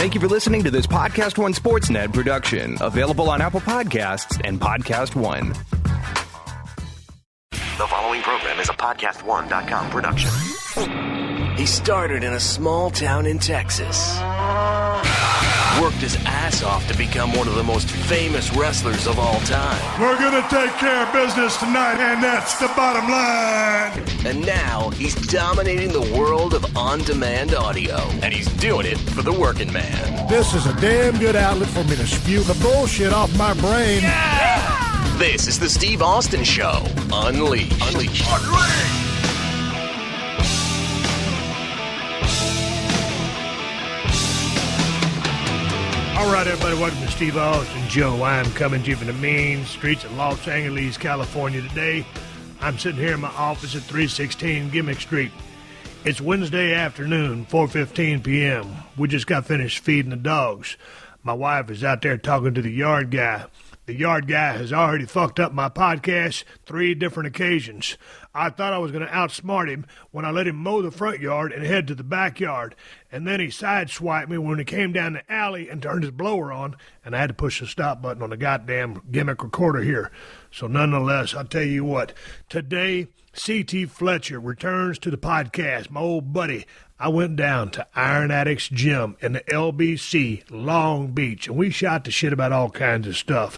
Thank you for listening to this PodcastOne Sportsnet production, available on Apple Podcasts and PodcastOne. The following program is a PodcastOne.com production. He started in a small town in Texas. Worked his ass off to become one of the most famous wrestlers of all time. We're going to take care of business tonight, and that's the bottom line. And now he's dominating the world of on-demand audio. And he's doing it for the working man. This is a damn good outlet for me to spew the bullshit off my brain. Yeah! This is the Steve Austin Show. Unleashed. All right, everybody, welcome to Steve Austin Show. I'm coming to you from the mean streets of Los Angeles, California today. I'm sitting here in my office at 316 Gimmick Street. It's Wednesday afternoon, 4:15 p.m. We just got finished feeding the dogs. My wife is out there talking to the yard guy. The yard guy has already fucked up my podcast 3 different occasions. I thought I was going to outsmart him when I let him mow the front yard and head to the backyard. And then he sideswiped me when he came down the alley and turned his blower on, and I had to push the stop button on the goddamn gimmick recorder here. So nonetheless, I'll tell you what, today, C.T. Fletcher returns to the podcast. My old buddy. I went down to Iron Addicts Gym in the LBC, Long Beach, and we shot the shit about all kinds of stuff.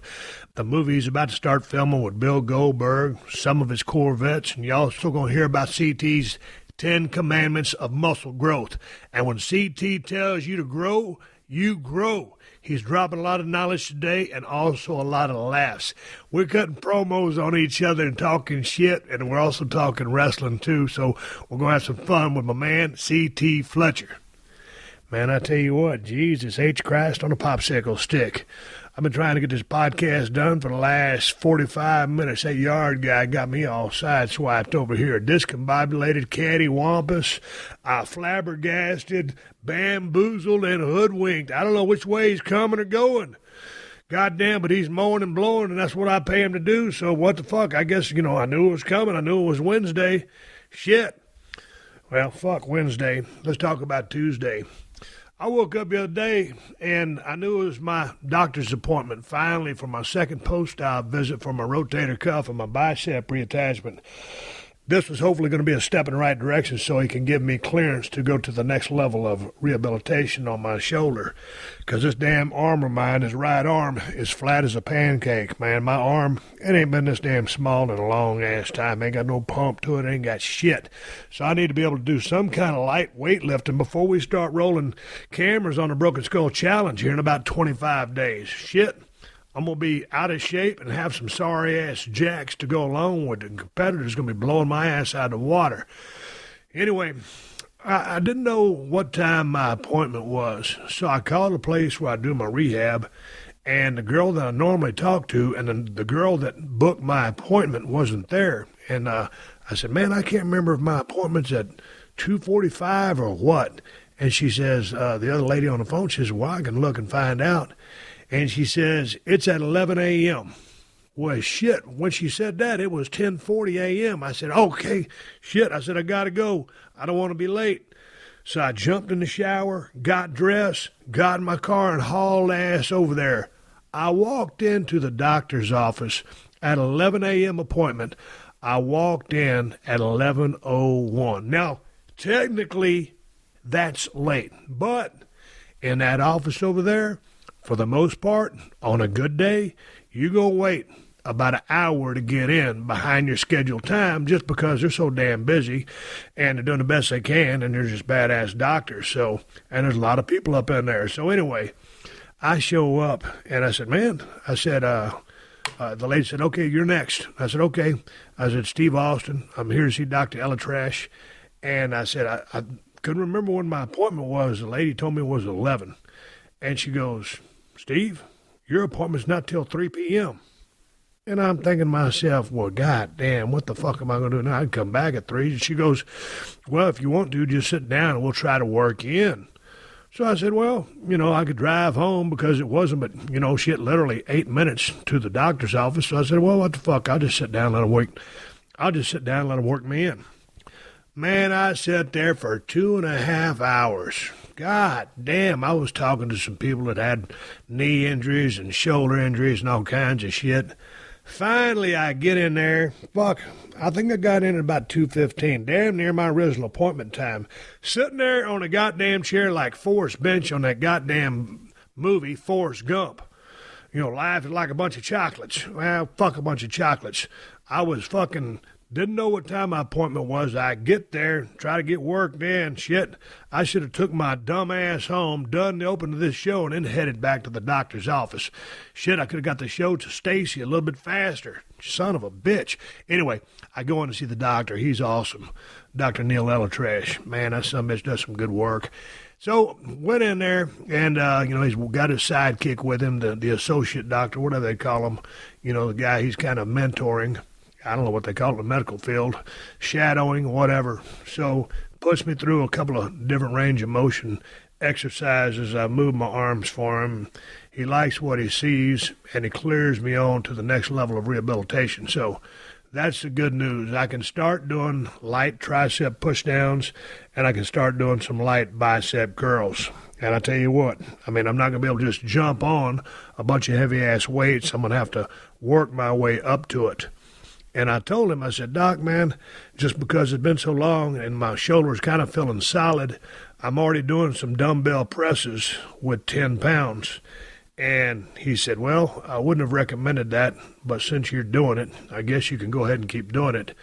The movie's about to start filming with Bill Goldberg, some of his Corvettes, and you're also going to hear about CT's 10 Commandments of Muscle Growth. And when CT tells you to grow, you grow. He's dropping a lot of knowledge today and also a lot of laughs. We're cutting promos on each other and talking shit, and we're also talking wrestling too, so we're going to have some fun with my man, C.T. Fletcher. Man, I tell you what, Jesus H. Christ on a popsicle stick. I've been trying to get this podcast done for the last 45 minutes. That yard guy got me all sideswiped over here. Discombobulated, cattywampus, flabbergasted, bamboozled, and hoodwinked. I don't know which way he's coming or going. Goddamn, but he's mowing and blowing, and that's what I pay him to do. So what the fuck? I guess, I knew it was coming. I knew it was Wednesday. Shit. Well, fuck Wednesday. Let's talk about Tuesday. I woke up the other day, and I knew it was my doctor's appointment, finally, for my second post-op visit for my rotator cuff and my bicep reattachment. This was hopefully going to be a step in the right direction so he can give me clearance to go to the next level of rehabilitation on my shoulder. Because this damn arm of mine, his right arm, is flat as a pancake, man. My arm, it ain't been this damn small in a long-ass time. Ain't got no pump to it, ain't got shit. So I need to be able to do some kind of light weightlifting before we start rolling cameras on the Broken Skull Challenge here in about 25 days. Shit. I'm going to be out of shape and have some sorry-ass jacks to go along with it. And competitors going to be blowing my ass out of the water. Anyway, I didn't know what time my appointment was, so I called the place where I do my rehab, and the girl that I normally talk to and the girl that booked my appointment wasn't there. And I said, man, I can't remember if my appointment's at 2:45 or what. And she says, the other lady on the phone, she says, well, I can look and find out. And she says, it's at 11 a.m. Well, shit, when she said that, it was 10:40 a.m. I said, okay, shit. I said, I got to go. I don't want to be late. So I jumped in the shower, got dressed, got in my car, and hauled ass over there. I walked into the doctor's office at 11 a.m. appointment. I walked in at 11:01. Now, technically, that's late. But in that office over there, for the most part, on a good day, you go wait about an hour to get in behind your scheduled time just because they're so damn busy and they're doing the best they can and they're just badass doctors. So, and there's a lot of people up in there. So anyway, I show up and I said, the lady said, okay, you're next. I said, okay. I said, Steve Austin, I'm here to see Dr. Elatrash. And I said, I couldn't remember when my appointment was. The lady told me it was 11. And she goes, Steve, your appointment's not till 3 p.m. And I'm thinking to myself, well, goddamn, what the fuck am I going to do now? I can come back at 3. And she goes, well, if you want to, just sit down and we'll try to work you in. So I said, well, I could drive home because it wasn't but, shit, literally 8 minutes to the doctor's office. So I said, well, what the fuck? I'll just sit down and let him work me in. Man, I sat there for 2.5 hours God damn, I was talking to some people that had knee injuries and shoulder injuries and all kinds of shit. Finally, I get in there. Fuck, I think I got in at about 2:15, damn near my original appointment time. Sitting there on a goddamn chair like Forrest Bench on that goddamn movie, Forrest Gump. You know, life is like a bunch of chocolates. Well, fuck a bunch of chocolates. I was fucking... Didn't know what time my appointment was. I get there, try to get worked in. Shit, I should have took my dumb ass home, done the open of this show, and then headed back to the doctor's office. Shit, I could have got the show to Stacy a little bit faster. Son of a bitch. Anyway, I go in to see the doctor. He's awesome. Dr. Neil Elatrash. Man, that son of a bitch does some good work. So, went in there, and, he's got his sidekick with him, the associate doctor, whatever they call him. You know, the guy he's kind of mentoring. I don't know what they call it in the medical field, shadowing, whatever. So puts me through a couple of different range of motion exercises. I move my arms for him. He likes what he sees, and he clears me on to the next level of rehabilitation. So that's the good news. I can start doing light tricep pushdowns, and I can start doing some light bicep curls. And I tell you what, I mean, I'm not going to be able to just jump on a bunch of heavy-ass weights. I'm going to have to work my way up to it. And I told him, I said, Doc, man, just because it's been so long and my shoulder's kind of feeling solid, I'm already doing some dumbbell presses with 10 pounds. And he said, well, I wouldn't have recommended that, but since you're doing it, I guess you can go ahead and keep doing it.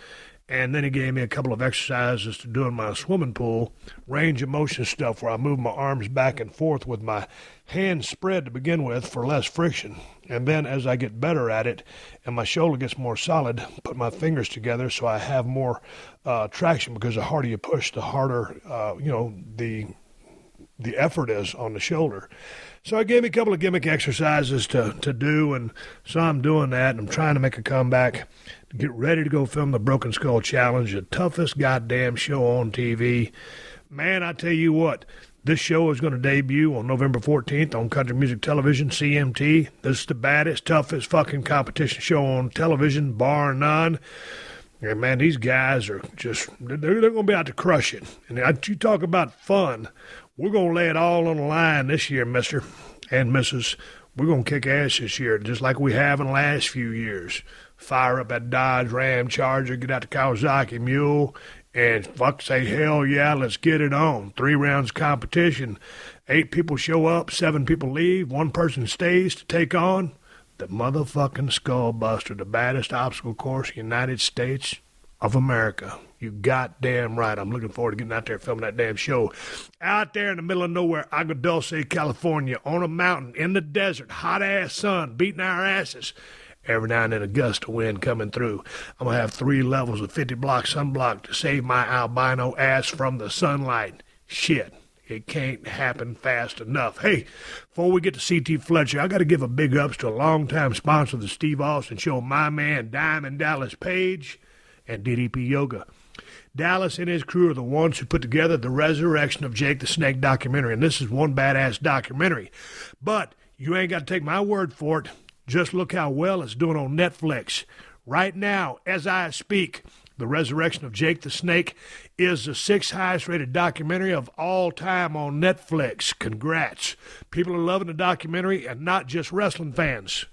And then he gave me a couple of exercises to do in my swimming pool, range of motion stuff where I move my arms back and forth with my hands spread to begin with for less friction. And then as I get better at it and my shoulder gets more solid, put my fingers together so I have more traction, because the harder you push, the harder, the effort is on the shoulder. So I gave me a couple of gimmick exercises to do, and so I'm doing that, and I'm trying to make a comeback, get ready to go film the Broken Skull Challenge, the toughest goddamn show on TV. Man, I tell you what, this show is going to debut on November 14th on Country Music Television, CMT. This is the baddest, toughest fucking competition show on television, bar none. And man, these guys are just, they're going to be out to crush it. And you talk about fun. We're going to lay it all on the line this year, mister and missus. We're going to kick ass this year, just like we have in the last few years. Fire up that Dodge Ram Charger, get out the Kawasaki Mule, and say, hell yeah, let's get it on. 3 rounds competition. 8 people show up, 7 people leave, 1 person stays to take on the motherfucking Skull Buster, the baddest obstacle course in the United States of America. You goddamn right. I'm looking forward to getting out there and filming that damn show. Out there in the middle of nowhere, Agua Dulce, California, on a mountain, in the desert, hot-ass sun, beating our asses. Every now and then a gust of wind coming through. I'm going to have 3 levels of 50-block sunblock to save my albino ass from the sunlight. Shit. It can't happen fast enough. Hey, before we get to CT Fletcher, I got to give a big ups to a longtime sponsor of the Steve Austin Show, my man Diamond Dallas Page and DDP Yoga. Dallas and his crew are the ones who put together the Resurrection of Jake the Snake documentary, and this is one badass documentary. But you ain't got to take my word for it. Just look how well it's doing on Netflix. Right now, as I speak, The Resurrection of Jake the Snake is the 6th highest rated documentary of all time on Netflix. Congrats. People are loving the documentary, and not just wrestling fans.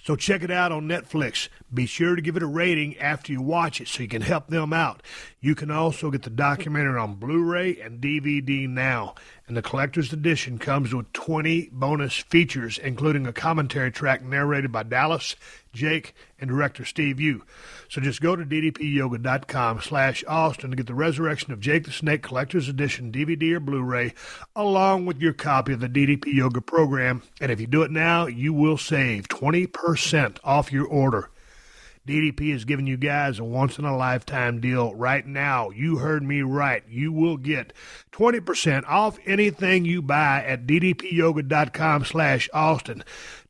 So check it out on Netflix. Be sure to give it a rating after you watch it so you can help them out. You can also get the documentary on Blu-ray and DVD now. And the collector's edition comes with 20 bonus features, including a commentary track narrated by Dallas, Jake, and director Steve Yu. So just go to ddpyoga.com/Austin to get the Resurrection of Jake the Snake Collector's Edition DVD or Blu-ray, along with your copy of the DDP Yoga program. And if you do it now, you will save 20% off your order. DDP is giving you guys a once-in-a-lifetime deal right now. You heard me right. You will get 20% off anything you buy at ddpyoga.com/Austin.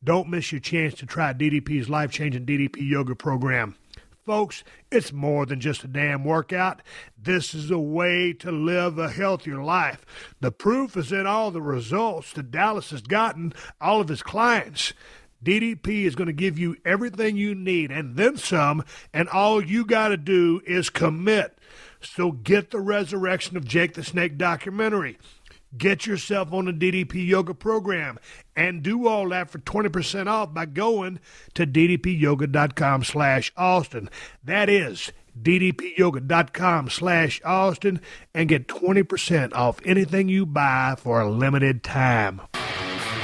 Don't miss your chance to try DDP's life-changing DDP Yoga program. Folks, it's more than just a damn workout. This is a way to live a healthier life. The proof is in all the results that Dallas has gotten, all of his clients. DDP is going to give you everything you need and then some, and all you got to do is commit. So get the Resurrection of Jake the Snake documentary. Get yourself on the DDP Yoga program and do all that for 20% off by going to ddpyoga.com/Austin. That is ddpyoga.com/Austin and get 20% off anything you buy for a limited time.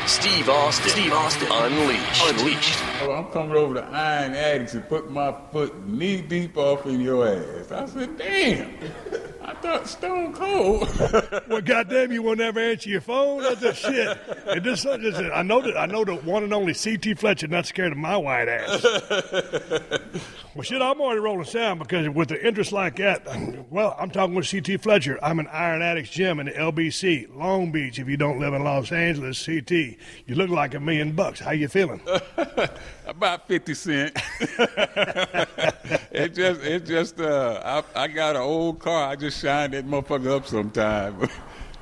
Steve Austin. Unleashed. Oh, I'm coming over to Iron Addicts and put my foot knee deep off in your ass. I said, damn, I thought Stone Cold. Well, goddamn, you won't ever answer your phone? That's a shit. And I know the one and only C.T. Fletcher not scared of my white ass. Well, shit, I'm already rolling sound because with the interest like that, well, I'm talking with C.T. Fletcher. I'm an Iron Addicts gym in the LBC, Long Beach. If you don't live in Los Angeles, C.T., you look like $1 million. How you feeling? About 50 cents. I got an old car. I just shine that motherfucker up sometime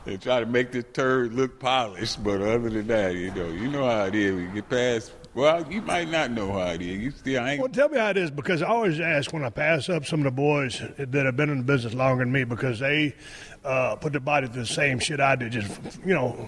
and try to make this turd look polished. But other than that, you know how it is. When you get past, well, you might not know how it is. You still ain't. Well, tell me how it is, because I always ask when I pass up some of the boys that have been in the business longer than me, because they put their body through the same shit I did, just,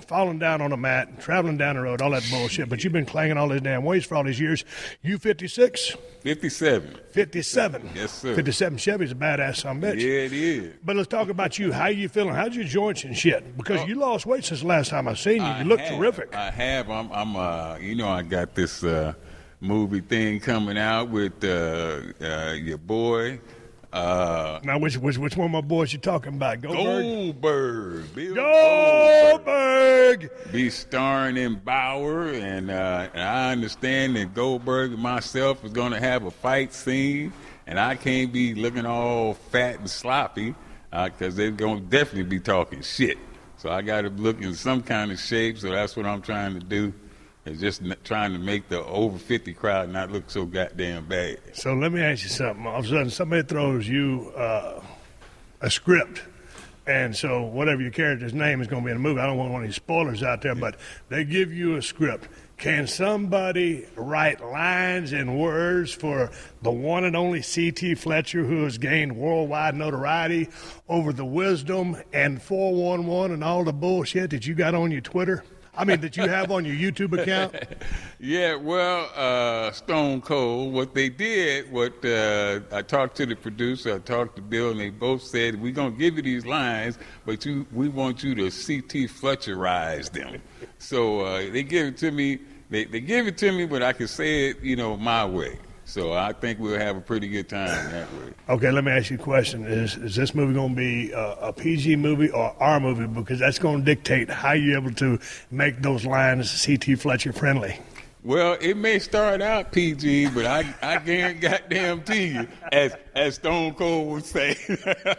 falling down on the mat, traveling down the road, all that bullshit. But you've been clanging all these damn weights for all these years. You 56? 57. 57? Yes, sir. 57 Chevy's a badass son of a bitch. Yeah, it is. But let's talk about you. How you feeling? How's your joints and shit? Because you lost weight since the last time I seen you. You look terrific. I have. I'm I got this movie thing coming out with your boy. Now, which one of my boys you talking about? Goldberg. Bill Goldberg. Be starring in Bauer, and I understand that Goldberg and myself is going to have a fight scene, and I can't be looking all fat and sloppy because they're going to definitely be talking shit. So I got to look in some kind of shape, so that's what I'm trying to do. It's just trying to make the over 50 crowd not look so goddamn bad. So let me ask you something. All of a sudden, somebody throws you a script, and so whatever your character's name is going to be in the movie, I don't want any spoilers out there, but they give you a script. Can somebody write lines and words for the one and only C.T. Fletcher, who has gained worldwide notoriety over the wisdom and 411 and all the bullshit that you got on your Twitter? That you have on your YouTube account? Yeah, well, Stone Cold, what they did, I talked to the producer, I talked to Bill, and they both said, we're going to give you these lines, but we want you to C.T. Fletcherize them. So they give it to me, they give it to me, but I can say it, my way. So I think we'll have a pretty good time that way. Okay, let me ask you a question. Is this movie going to be a PG movie or R movie? Because that's going to dictate how you're able to make those lines C.T. Fletcher friendly. Well, it may start out PG, but I guarantee you, as Stone Cold would say,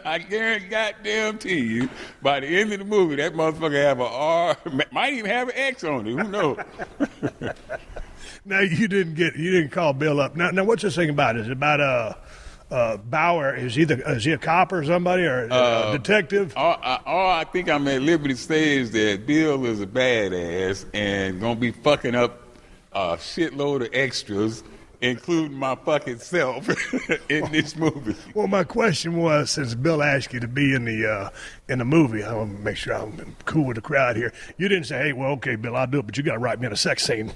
I guarantee you, by the end of the movie, that motherfucker have an R, might even have an X on it. Who knows? Now, you didn't call Bill up. Now, what's this thing about? Is it about Bauer? Is he a cop or somebody, or a detective? All I think I'm at liberty to say is that Bill is a badass and gonna be fucking up a shitload of extras, including my fucking self, in this movie. Well, my question was, since Bill asked you to be in the movie, I want to make sure I'm cool with the crowd here. You didn't say, hey, well, okay, Bill, I'll do it, but you got to write me in a sex scene.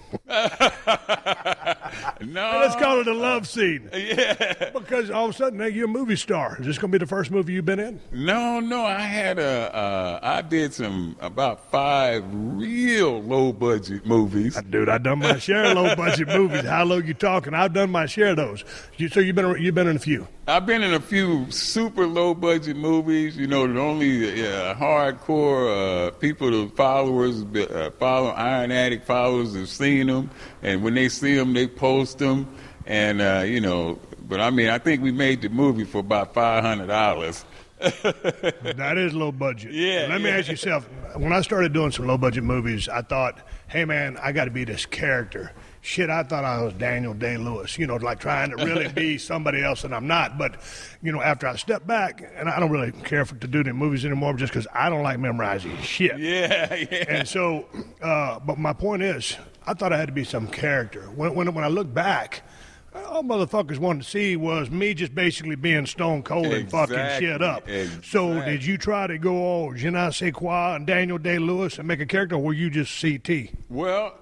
No. Let's call it a love scene. Yeah. Because all of a sudden, now you're a movie star. Is this going to be the first movie you've been in? No, I did about 5 real low-budget movies. Dude, I've done my share of low-budget movies. How low you talking? I've done my share of those. So you've been in a few? I've been in a few super low-budget movies, the only hardcore people, the followers, Iron Addict followers have seen them, and when they see them, they post them, and, but I think we made the movie for about $500. That is low budget. Yeah. Let me ask you something. When I started doing some low-budget movies, I thought, hey, man, I got to be this character. Shit, I thought I was Daniel Day-Lewis, like trying to really be somebody else, and I'm not. But, after I stepped back, and I don't really care to do the movies anymore just because I don't like memorizing shit. Yeah. And so, but my point is, I thought I had to be some character. When I look back, All motherfuckers wanted to see was me just basically being stone cold and fucking shit up. Exactly. So did you try to go all je ne sais quoi and Daniel Day-Lewis and make a character, or were you just CT? Well,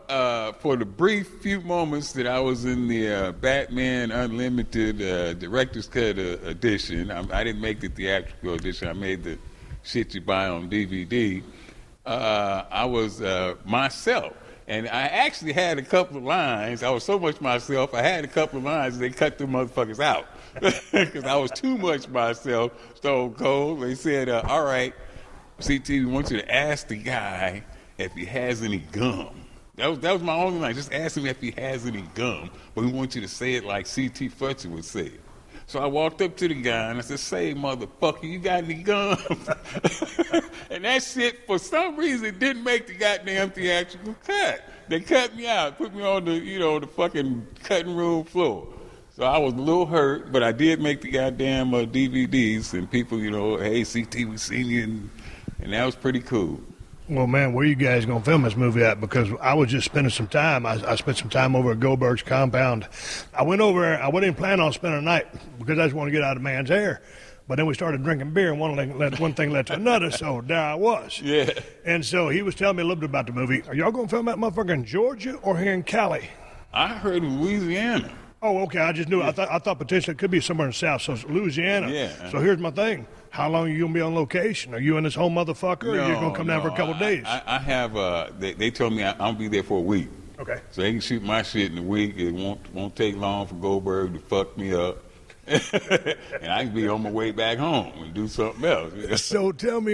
for the brief few moments that I was in the Batman Unlimited Director's Cut edition, I didn't make the theatrical edition. I made the shit you buy on DVD. I was myself. And I actually had a couple of lines. I was so much myself, I had a couple of lines, they cut them motherfuckers out. Because I was too much myself, stone cold. They said, all right, CT, we want you to ask the guy if he has any gum. That was my only line. Just ask him if he has any gum. But we want you to say it like CT Fletcher would say it. So I walked up to the guy and I said, say, motherfucker, you got any gum? And that shit, for some reason, didn't make the goddamn theatrical cut. They cut me out, put me on the, the fucking cutting room floor. So I was a little hurt, but I did make the goddamn DVDs, and people, hey, CT, we seen you, and that was pretty cool. Well, man, where you guys going to film this movie at? Because I was just spending some time. I spent some time over at Goldberg's compound. I went over there. I wasn't even planning on spending a night because I just want to get out of man's hair. But then we started drinking beer, and one thing led to another, so there I was. Yeah. And so he was telling me a little bit about the movie. Are y'all going to film that motherfucker in Georgia or here in Cali? I heard Louisiana. Oh, okay. I just knew. I thought potentially it could be somewhere in the South, so it's Louisiana. Yeah. So here's my thing. How long are you going to be on location? Are you in this whole motherfucker, or are you going to come down for a couple of days? I have, they told me I'm going to be there for a week. Okay. So they can shoot my shit in a week. It won't take long for Goldberg to fuck me up. And I can be on my way back home and do something else. So tell me,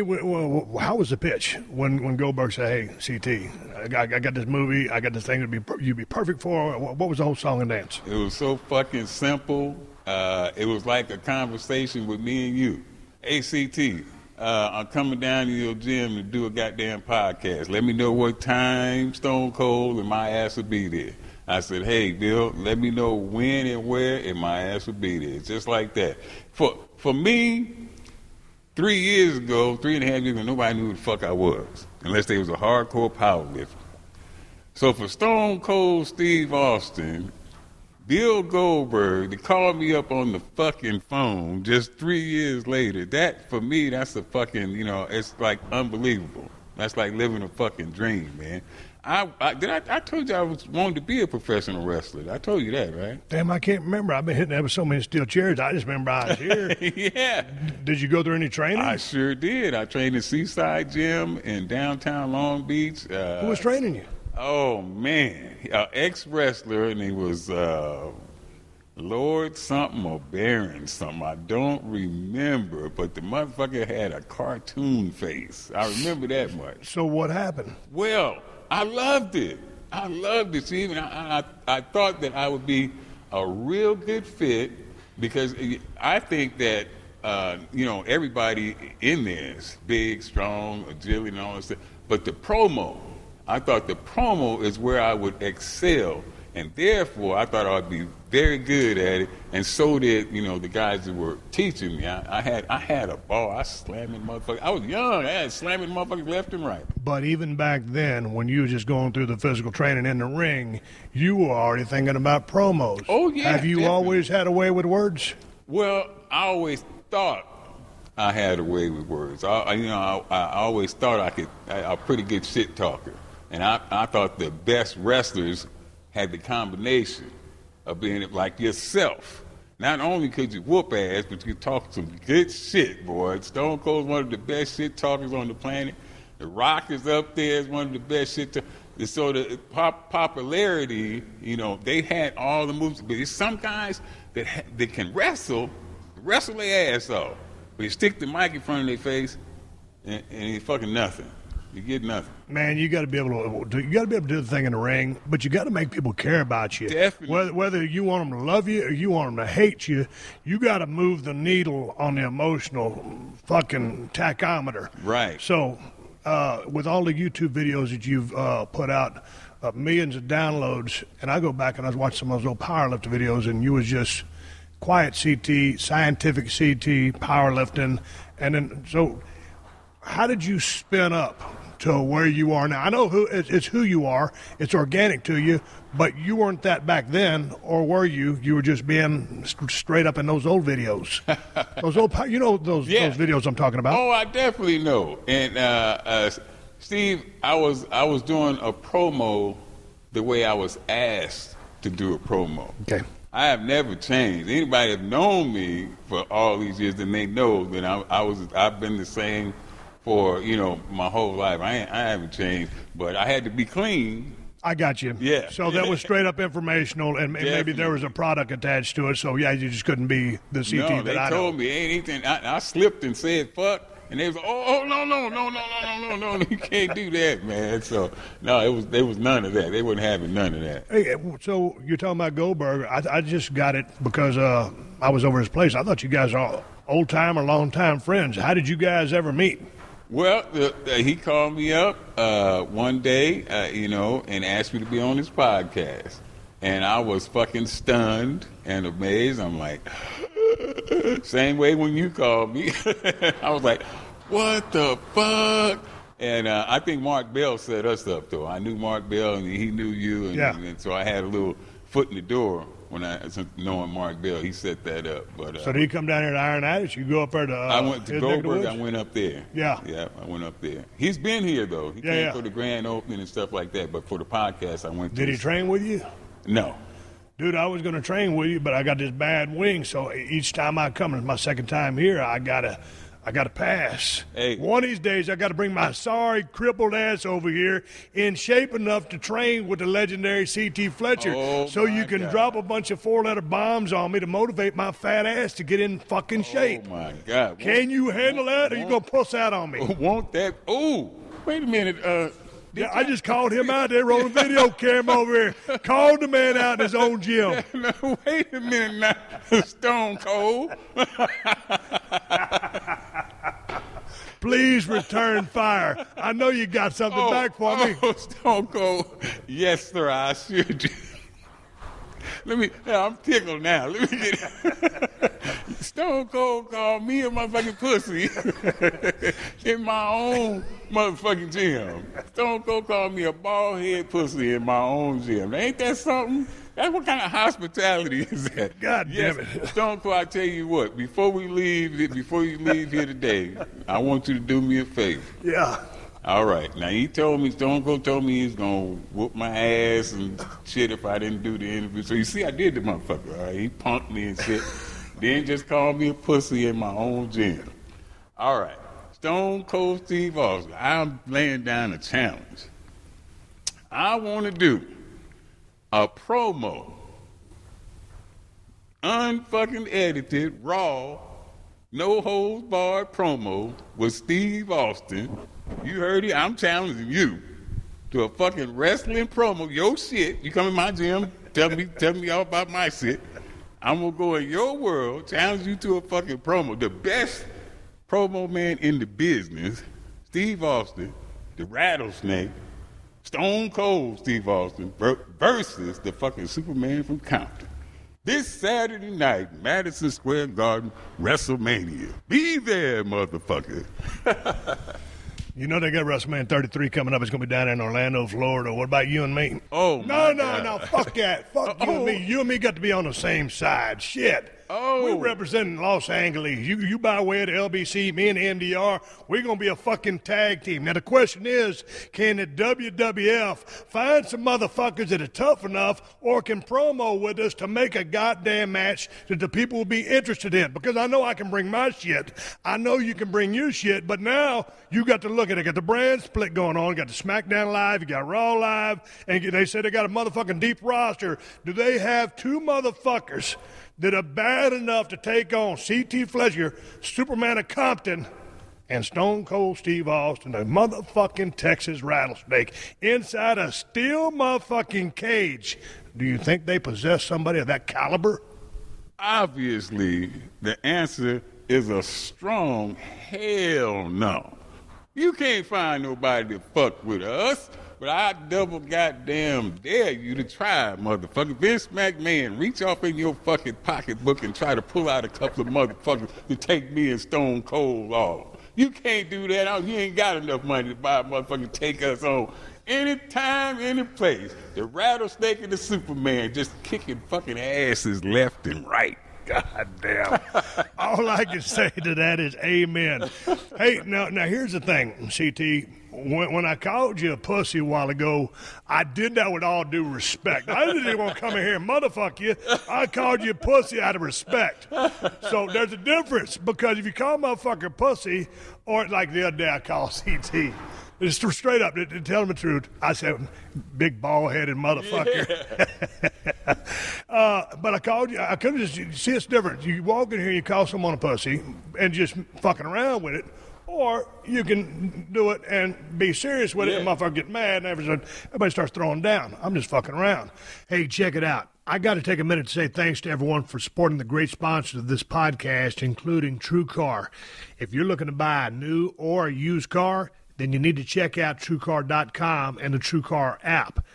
how was the pitch when Goldberg said, "Hey, CT, I got this movie, I got this thing you'd be perfect for"? What was the whole song and dance? It was so fucking simple. It was like a conversation with me and you. Hey, CT, I'm coming down to your gym to do a goddamn podcast. Let me know what time, Stone Cold, and my ass will be there. I said, hey, Bill, let me know when and where, and my ass will be there. Just like that. For me, 3 years ago, 3.5 years ago, nobody knew who the fuck I was, unless they was a hardcore power lifter. So for Stone Cold Steve Austin, Bill Goldberg, to call me up on the fucking phone just 3 years later, that, for me, that's a fucking, it's like unbelievable. That's like living a fucking dream, man. I told you I was wanting to be a professional wrestler. I told you that, right? Damn, I can't remember. I've been hitting that with so many steel chairs. I just remember I was here. Yeah. Did you go through any training? I sure did. I trained at Seaside Gym in downtown Long Beach. Who was training you? Oh, man. Ex-wrestler, and he was Lord something or Baron something. I don't remember, but the motherfucker had a cartoon face. I remember that much. So what happened? Well, I loved it. See, even I thought that I would be a real good fit because I think that, everybody in there is big, strong, agility, and all that stuff. But the promo, I thought the promo is where I would excel. And therefore, I thought I'd be very good at it, and so did the guys that were teaching me. I had a ball. I slamming motherfuckers. I was young. I had slamming motherfuckers left and right. But even back then, when you were just going through the physical training in the ring, you were already thinking about promos. Oh yeah. Have you definitely. always had a way with words? Well, I always thought I had a way with words. I always thought I'm a pretty good shit talker, and I thought the best wrestlers had the combination of being like yourself. Not only could you whoop ass, but you could talk some good shit, boy. Stone Cold's one of the best shit talkers on the planet. The Rock is up there as one of the best shit talkers. So the popularity, they had all the moves. But there's some guys that can wrestle their ass off. But you stick the mic in front of their face, and it's fucking nothing. You get nothing. Man, you got to be able to do the thing in the ring, but you got to make people care about you. Definitely. Whether you want them to love you or you want them to hate you, you got to move the needle on the emotional fucking tachometer. Right. So, with all the YouTube videos that you've put out, millions of downloads, and I go back and I was watching some of those old powerlifting videos, and you was just quiet CT, scientific CT, powerlifting, and then so how did you spin up to where you are now? I know it's who you are. It's organic to you, but you weren't that back then, or were you? You were just being straight up in those old videos. Those videos I'm talking about. Oh, I definitely know. And Steve, I was doing a promo the way I was asked to do a promo. Okay. I have never changed. Anybody have known me for all these years, then they know that I've been the same for my whole life. I haven't changed, but I had to be clean. I got you. Yeah. So that was straight up informational, and maybe there was a product attached to it. So yeah, you just couldn't be the CT no, that I know. They told me anything. I slipped and said fuck, and they was like, oh no, you can't do that, man. So no, there was none of that. They wasn't having none of that. Hey, so you're talking about Goldberg. I just got it because I was over his place. I thought you guys are old time or long time friends. How did you guys ever meet? Well, he called me up one day, and asked me to be on his podcast. And I was fucking stunned and amazed. I'm like, same way when you called me. I was like, what the fuck? And I think Mark Bell set us up, though. I knew Mark Bell, and he knew you. And so I had a little foot in the door. Knowing Mark Bell, he set that up. But so did he come down here to Iron Attic? You go up there to I went to Goldberg. I went up there. Yeah, I went up there. He's been here though. He came for the grand opening and stuff like that. But for the podcast, I went. Did he train with you? No. Dude, I was going to train with you, but I got this bad wing. So each time I come, it's my second time here. I gotta pass. Hey. One of these days, I got to bring my sorry, crippled ass over here in shape enough to train with the legendary CT Fletcher so you can drop a bunch of 4-letter bombs on me to motivate my fat ass to get in fucking shape. Oh, my God. Can you handle that, or you going to puss out on me? Want that? Oh, wait a minute. Yeah, I just called him out there rolling video camera over here. Called the man out in his own gym. No, wait a minute now, Stone Cold. Please return fire. I know you got something back for me. Stone Cold. Yes, sir, I sure do. I'm tickled now. Let me get it. Stone Cold called me a motherfucking pussy in my own motherfucking gym. Stone Cold called me a bald head pussy in my own gym. Ain't that something? That's what kind of hospitality is that? God damn it. Stone Cold, I tell you what, before you leave here today, I want you to do me a favor. Yeah. All right. Now, Stone Cold told me he's going to whoop my ass and shit if I didn't do the interview. So, you see, I did the motherfucker, all right? He punked me and shit. Then just called me a pussy in my own gym. All right. Stone Cold Steve Austin, I'm laying down a challenge. I want to do a promo, unfucking edited, raw, no holds barred promo with Steve Austin. You heard it. I'm challenging you to a fucking wrestling promo. Your shit. You come in my gym, tell me all about my shit. I'm gonna go in your world, challenge you to a fucking promo. The best promo man in the business, Steve Austin, the Rattlesnake, Stone Cold Steve Austin versus the fucking Superman from Compton. This Saturday night, Madison Square Garden, WrestleMania. Be there, motherfucker. You know they got WrestleMania 33 coming up. It's going to be down in Orlando, Florida. What about you and me? Oh, my God. No. Fuck that. Fuck you and me. You and me got to be on the same side. Shit. Oh. We're representing Los Angeles. You by way of the LBC, me and the MDR, we're going to be a fucking tag team. Now, the question is, can the WWF find some motherfuckers that are tough enough or can promo with us to make a goddamn match that the people will be interested in? Because I know I can bring my shit. I know you can bring your shit, but now you got to look at it. Got the brand split going on. Got the SmackDown Live. You got Raw Live. And they said they got a motherfucking deep roster. Do they have two motherfuckers that are bad enough to take on CT Fletcher, Superman of Compton, and Stone Cold Steve Austin, the motherfucking Texas Rattlesnake, inside a steel motherfucking cage? Do you think they possess somebody of that caliber? Obviously, the answer is a strong hell no. You can't find nobody to fuck with us. But I double goddamn dare you to try, motherfucker. Vince McMahon, reach off in your fucking pocketbook and try to pull out a couple of motherfuckers to take me and Stone Cold off. You can't do that. You ain't got enough money to buy a motherfucking take us home. Anytime, any place. The rattlesnake and the Superman just kicking fucking asses left and right. God damn. All I can say to that is amen. Hey, now here's the thing, CT. When I called you a pussy a while ago, I did that with all due respect. I didn't even want to come in here and motherfuck you. I called you a pussy out of respect. So there's a difference, because if you call a motherfucker pussy, or like the other day I called CT, just straight up, to tell him the truth, I said, big bald-headed motherfucker. Yeah. But I called you. I couldn't just see it's different. You walk in here, you call someone a pussy, and just fucking around with it, or you can do it and be serious with it, and motherfucker get mad, and everybody starts throwing down. I'm just fucking around. Hey, check it out. I got to take a minute to say thanks to everyone for supporting the great sponsors of this podcast, including TrueCar. If you're looking to buy a new or a used car, then you need to check out TrueCar.com and the TrueCar app.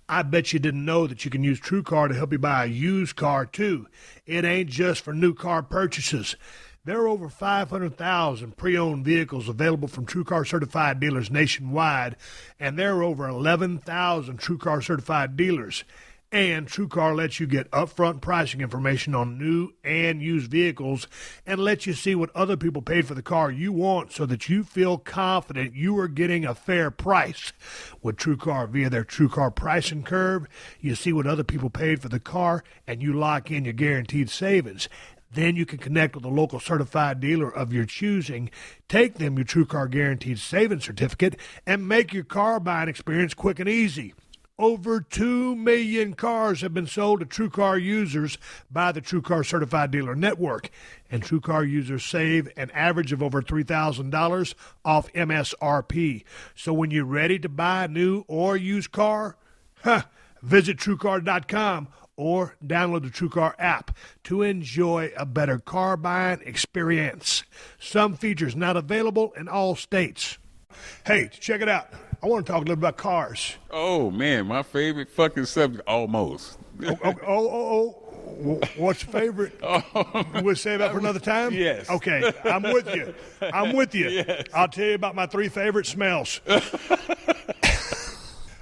I bet you didn't know that you can use TrueCar to help you buy a used car, too. It ain't just for new car purchases. There are over 500,000 pre-owned vehicles available from TrueCar certified dealers nationwide, and there are over 11,000 TrueCar certified dealers. And TrueCar lets you get upfront pricing information on new and used vehicles and lets you see what other people paid for the car you want so that you feel confident you are getting a fair price. With TrueCar via their TrueCar pricing curve, you see what other people paid for the car and you lock in your guaranteed savings. Then you can connect with a local certified dealer of your choosing, take them your TrueCar Guaranteed Savings Certificate, and make your car buying experience quick and easy. Over 2 million cars have been sold to TrueCar users by the TrueCar Certified Dealer Network, and TrueCar users save an average of over $3,000 off MSRP. So when you're ready to buy a new or used car, visit TrueCar.com or download the TrueCar app to enjoy a better car buying experience. Some features not available in all states. Hey, check it out. I want to talk a little about cars. Oh, man, my favorite fucking subject, almost. What's your favorite? We'll save that for another time? Yes. Okay, I'm with you. Yes. I'll tell you about my 3 favorite smells.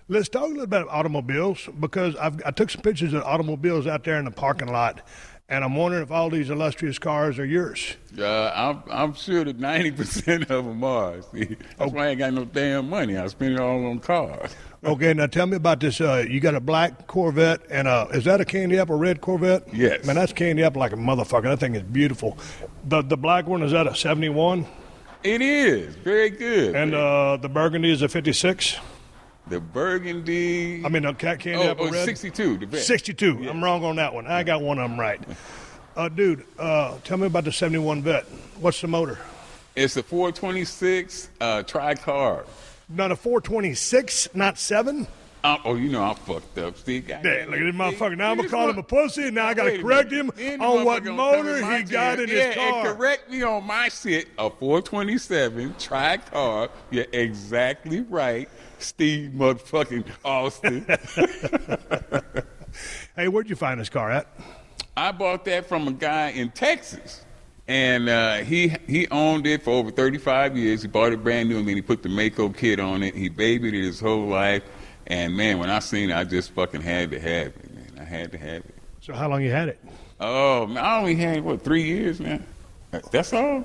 Let's talk a little about automobiles, because I took some pictures of automobiles out there in the parking lot, and I'm wondering if all these illustrious cars are yours. I'm sure that 90% of them are. See, that's why I ain't got no damn money. I spend it all on cars. Okay, now tell me about this. You got a black Corvette, and is that a candy apple red Corvette? Yes. Man, that's candy apple like a motherfucker. That thing is beautiful. The black one, is that a 71? It is. Very good. And the burgundy is a 56? The burgundy. I mean, the candy apple red? 62. The 62. Yeah. I'm wrong on that one. I got one of them right. Dude, tell me about the 71 Vet. What's the motor? It's a 426 tri-carb. Not a 426, not 7? You know I'm fucked up. Steve. Look at this motherfucker. Now I'm going to call him a pussy, and now I got to correct him on what motor he got in his car. And correct me on my shit, a 427 tri-carb. You're exactly right, Steve motherfucking Austin. Hey, where'd you find this car at? I bought that from a guy in Texas. And he owned it for over 35 years. He bought it brand new, and then he put the MoFo kit on it. He babied it his whole life. And, man, when I seen it, I just fucking had to have it, man. I had to have it. So how long you had it? Oh, man, I only had, 3 years, man? That's all?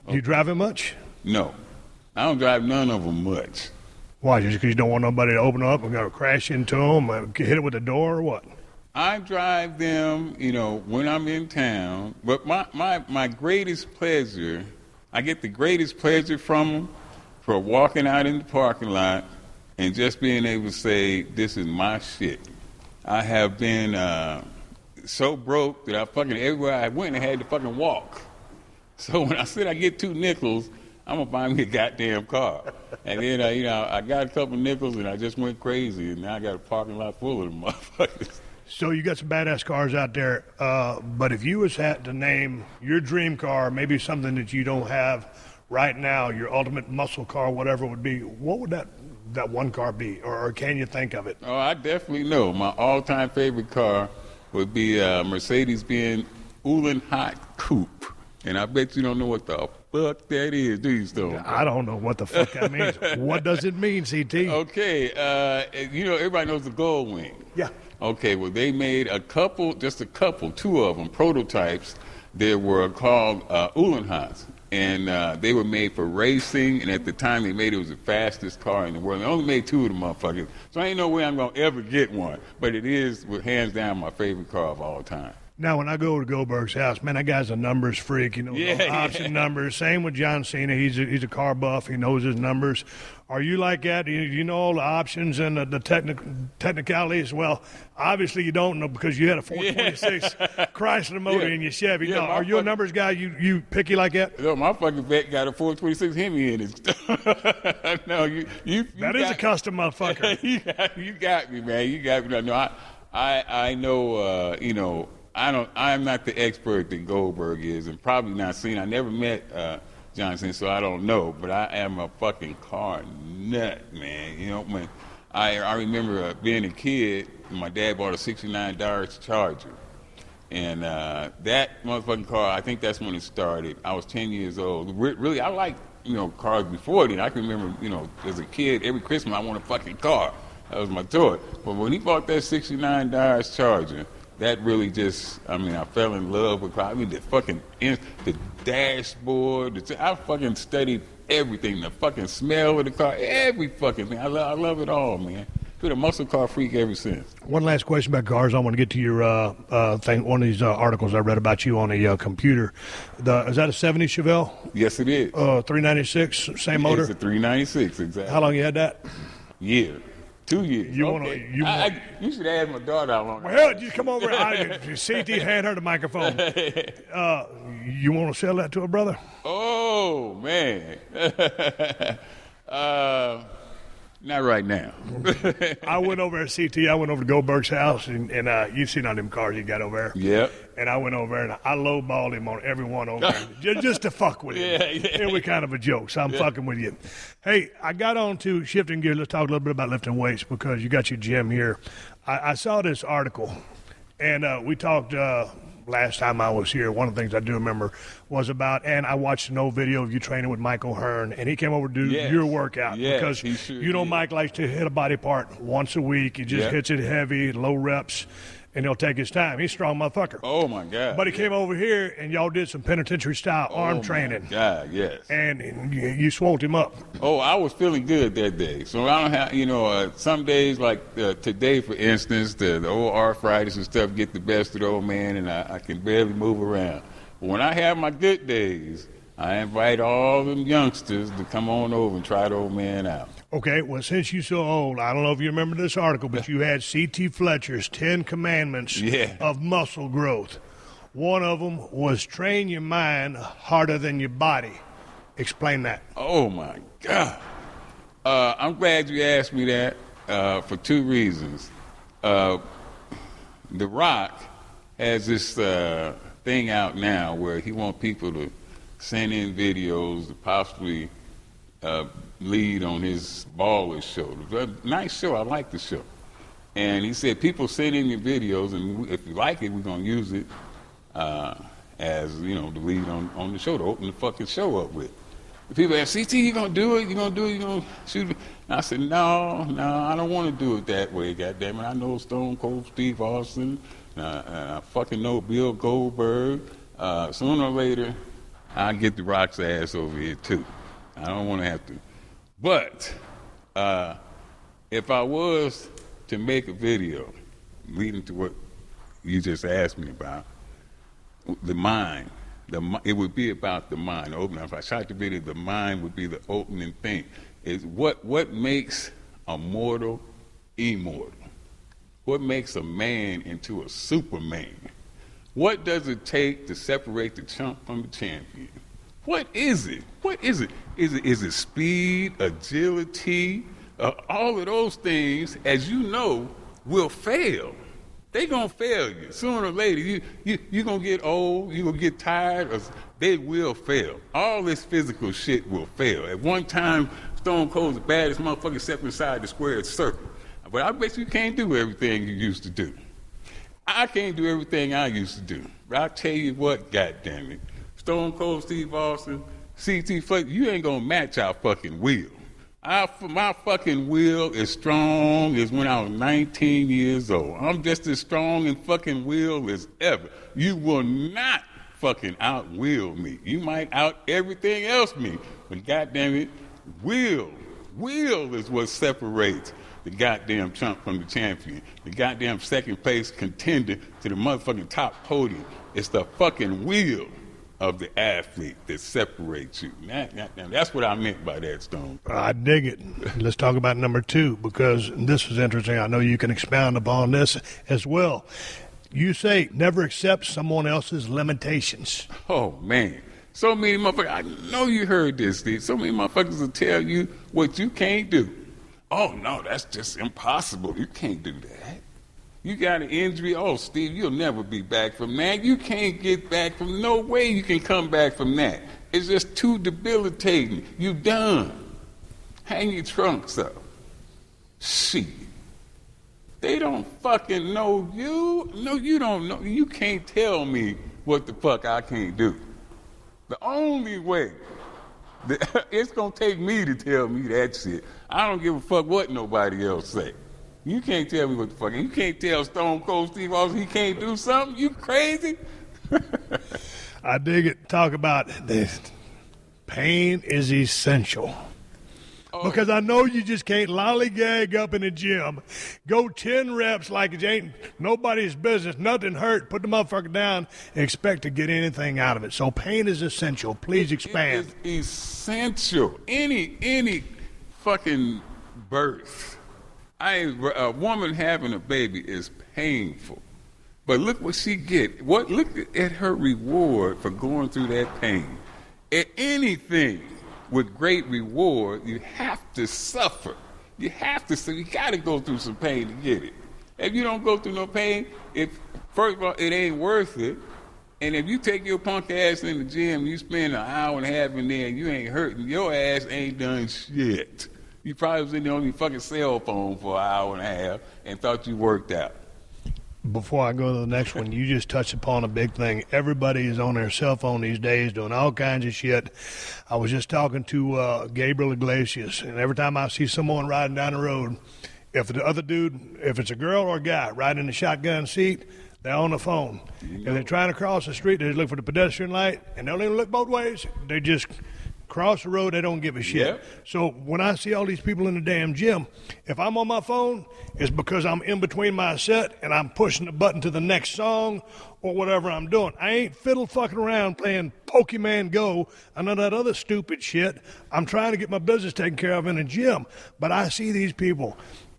Do you drive it much? No. I don't drive none of them much. Why, just because you don't want nobody to open up and go crash into them, hit it with the door, or what? I drive them, when I'm in town. But my greatest pleasure, I get the greatest pleasure from them for walking out in the parking lot and just being able to say, this is my shit. I have been so broke that everywhere I went, I had to fucking walk. So when I said I get 2 nickels, I'm going to buy me a goddamn car. And then, I got a couple nickels and I just went crazy. And now I got a parking lot full of them motherfuckers. So you got some badass cars out there, but if you had to name your dream car, maybe something that you don't have right now, your ultimate muscle car, whatever it would be, what would that one car be, or can you think of it? Oh, I definitely know. My all-time favorite car would be Mercedes-Benz Uhlenhaut Coupe. And I bet you don't know what the fuck that is, do you, Stone? I don't know what the fuck that means. What does it mean, CT? Okay, everybody knows the Gold Wing. Yeah. Okay, well, they made two of them, prototypes. They were called Uhlenhans, and they were made for racing, and at the time they made it was the fastest car in the world. They only made two of them motherfuckers, so ain't no way I'm going to ever get one, but it is, hands down, my favorite car of all time. Now, when I go to Goldberg's house, man, that guy's a numbers freak. You know, option numbers. Same with John Cena. He's a car buff. He knows his numbers. Are you like that? You know all the options and the technicalities? Well, obviously you don't know because you had a 426 Chrysler motor in your Chevy. Yeah, no, are you a numbers guy? You picky like that? No, my fucking vet got a 426 Hemi in it. No, you that is a custom motherfucker. you got me, man. You got me. No, I know. I'm not the expert that Goldberg is, and probably not seen. I never met Johnson, so I don't know. But I am a fucking car nut, man. You know, when I remember being a kid, my dad bought a '69 Dodge Charger, and that motherfucking car, I think that's when it started. I was 10 years old. Really, I liked cars before then. I can remember, as a kid, every Christmas I wanted a fucking car. That was my toy. But when he bought that '69 Dodge Charger, that really I fell in love with cars. The dashboard. I fucking studied everything. The fucking smell of the car, every fucking thing. I love it all, man. Been a muscle car freak ever since. One last question about cars. I want to get to your thing. One of these articles I read about you on a computer. Is that a '70 Chevelle? Yes, it is. 396, same motor? It's a 396, exactly. How long you had that? Year. 2 years. You should ask my daughter how long. Well, you come over. CT, hand her the microphone. You want to sell that to a brother? Oh, man. Not right now. I went over at CT. I went over to Goldberg's house, and you've seen all them cars he got over there. Yep. And I went over there, and I lowballed him on every one over there, just to fuck with him. Yeah. It was kind of a joke, so I'm fucking with you. Hey, I got on to shifting gears. Let's talk a little bit about lifting weights because you got your gym here. I saw this article, and we talked last time I was here. One of the things I do remember was about, and I watched an old video of you training with Michael Hearn, and he came over to do your workout because Mike likes to hit a body part once a week. He just hits it heavy, low reps, and he'll take his time. He's a strong motherfucker. Oh, my God. But he came over here, and y'all did some penitentiary-style arm training. Oh, my God, yes. And you swolled him up. Oh, I was feeling good that day. So I don't have, some days like today, for instance, the old arthritis and stuff get the best of the old man, and I can barely move around. But when I have my good days, I invite all them youngsters to come on over and try the old man out. Okay, well, since you're so old, I don't know if you remember this article, but you had C.T. Fletcher's 10 Commandments of muscle growth. One of them was train your mind harder than your body. Explain that. Oh, my God. I'm glad you asked me that for two reasons. The Rock has this thing out now where he wants people to send in videos to possibly lead on his baller show. It was a nice show. I like the show. And he said, people send in your videos, and if you like it, we're going to use it as, the lead on the show, to open the fucking show up with. The people ask, CT, you going to do it? You going to do it? You going to shoot it? And I said, no, I don't want to do it that way, goddammit. I know Stone Cold Steve Austin. I fucking know Bill Goldberg. Sooner or later, I'll get the Rock's ass over here, too. I don't want to have to. But if I was to make a video leading to what you just asked me about, the mind, it would be about the mind. If I shot the video, the mind would be the opening thing. Is what makes a mortal immortal? What makes a man into a superman? What does it take to separate the chump from the champion? What is it? What is it? Is it speed, agility? All of those things, as you know, will fail. They gonna fail you sooner or later. You gonna get old. You gonna get tired. Or they will fail. All this physical shit will fail. At one time, Stone Cold's the baddest motherfucker stepped inside the squared circle. But I bet you can't do everything you used to do. I can't do everything I used to do. But I'll tell you what, goddammit. Stone Cold Steve Austin, CT Fletcher, you ain't gonna match our fucking will. My fucking will is strong as when I was 19 years old. I'm just as strong in fucking will as ever. You will not fucking out-will me. You might out everything else me, but goddamn it, will is what separates the goddamn Trump from the champion. The goddamn second place contender to the motherfucking top podium. It's the fucking will of the athlete that separates you. That's what I meant by that, Stone. I dig it. Let's talk about number 2, because this is interesting. I know you can expound upon this as well. You say never accept someone else's limitations. Oh, man. So many motherfuckers, I know you heard this, Steve. So many motherfuckers will tell you what you can't do. Oh, no, that's just impossible. You can't do that. You got an injury. Oh, Steve, you'll never be back from that. You can't get back from, no way you can come back from that. It's just too debilitating. You done. Hang your trunks up. Shit. They don't fucking know you. No, you don't know. You can't tell me what the fuck I can't do. The only way, it's going to take me to tell me that shit. I don't give a fuck what nobody else say. You can't tell me what the fuck. You can't tell Stone Cold Steve Austin he can't do something. You crazy? I dig it. Talk about this. Pain is essential. Oh. Because I know you just can't lollygag up in the gym, go 10 reps like it ain't nobody's business, nothing hurt, put the motherfucker down, and expect to get anything out of it. So pain is essential. Please expand. It is essential. Any fucking birth. A woman having a baby is painful, but look what she get. Look at her reward for going through that pain. At anything with great reward, you have to suffer. You got to go through some pain to get it. If you don't go through no pain, first of all, it ain't worth it. And if you take your punk ass in the gym, you spend an hour and a half in there, and you ain't hurting, your ass ain't done shit. You probably was in there on your fucking cell phone for an hour and a half and thought you worked out. Before I go to the next one, you just touched upon a big thing. Everybody is on their cell phone these days doing all kinds of shit. I was just talking to Gabriel Iglesias, and every time I see someone riding down the road, if the other dude, if it's a girl or a guy riding in the shotgun seat, they're on the phone. If they're trying to cross the street, they just look for the pedestrian light, and they don't even look both ways. They just cross the road, they don't give a shit. Yep. So when I see all these people in the damn gym, if I'm on my phone, it's because I'm in between my set and I'm pushing the button to the next song or whatever I'm doing. I ain't fiddle fucking around playing Pokemon Go and none of that other stupid shit. I'm trying to get my business taken care of in the gym. But I see these people,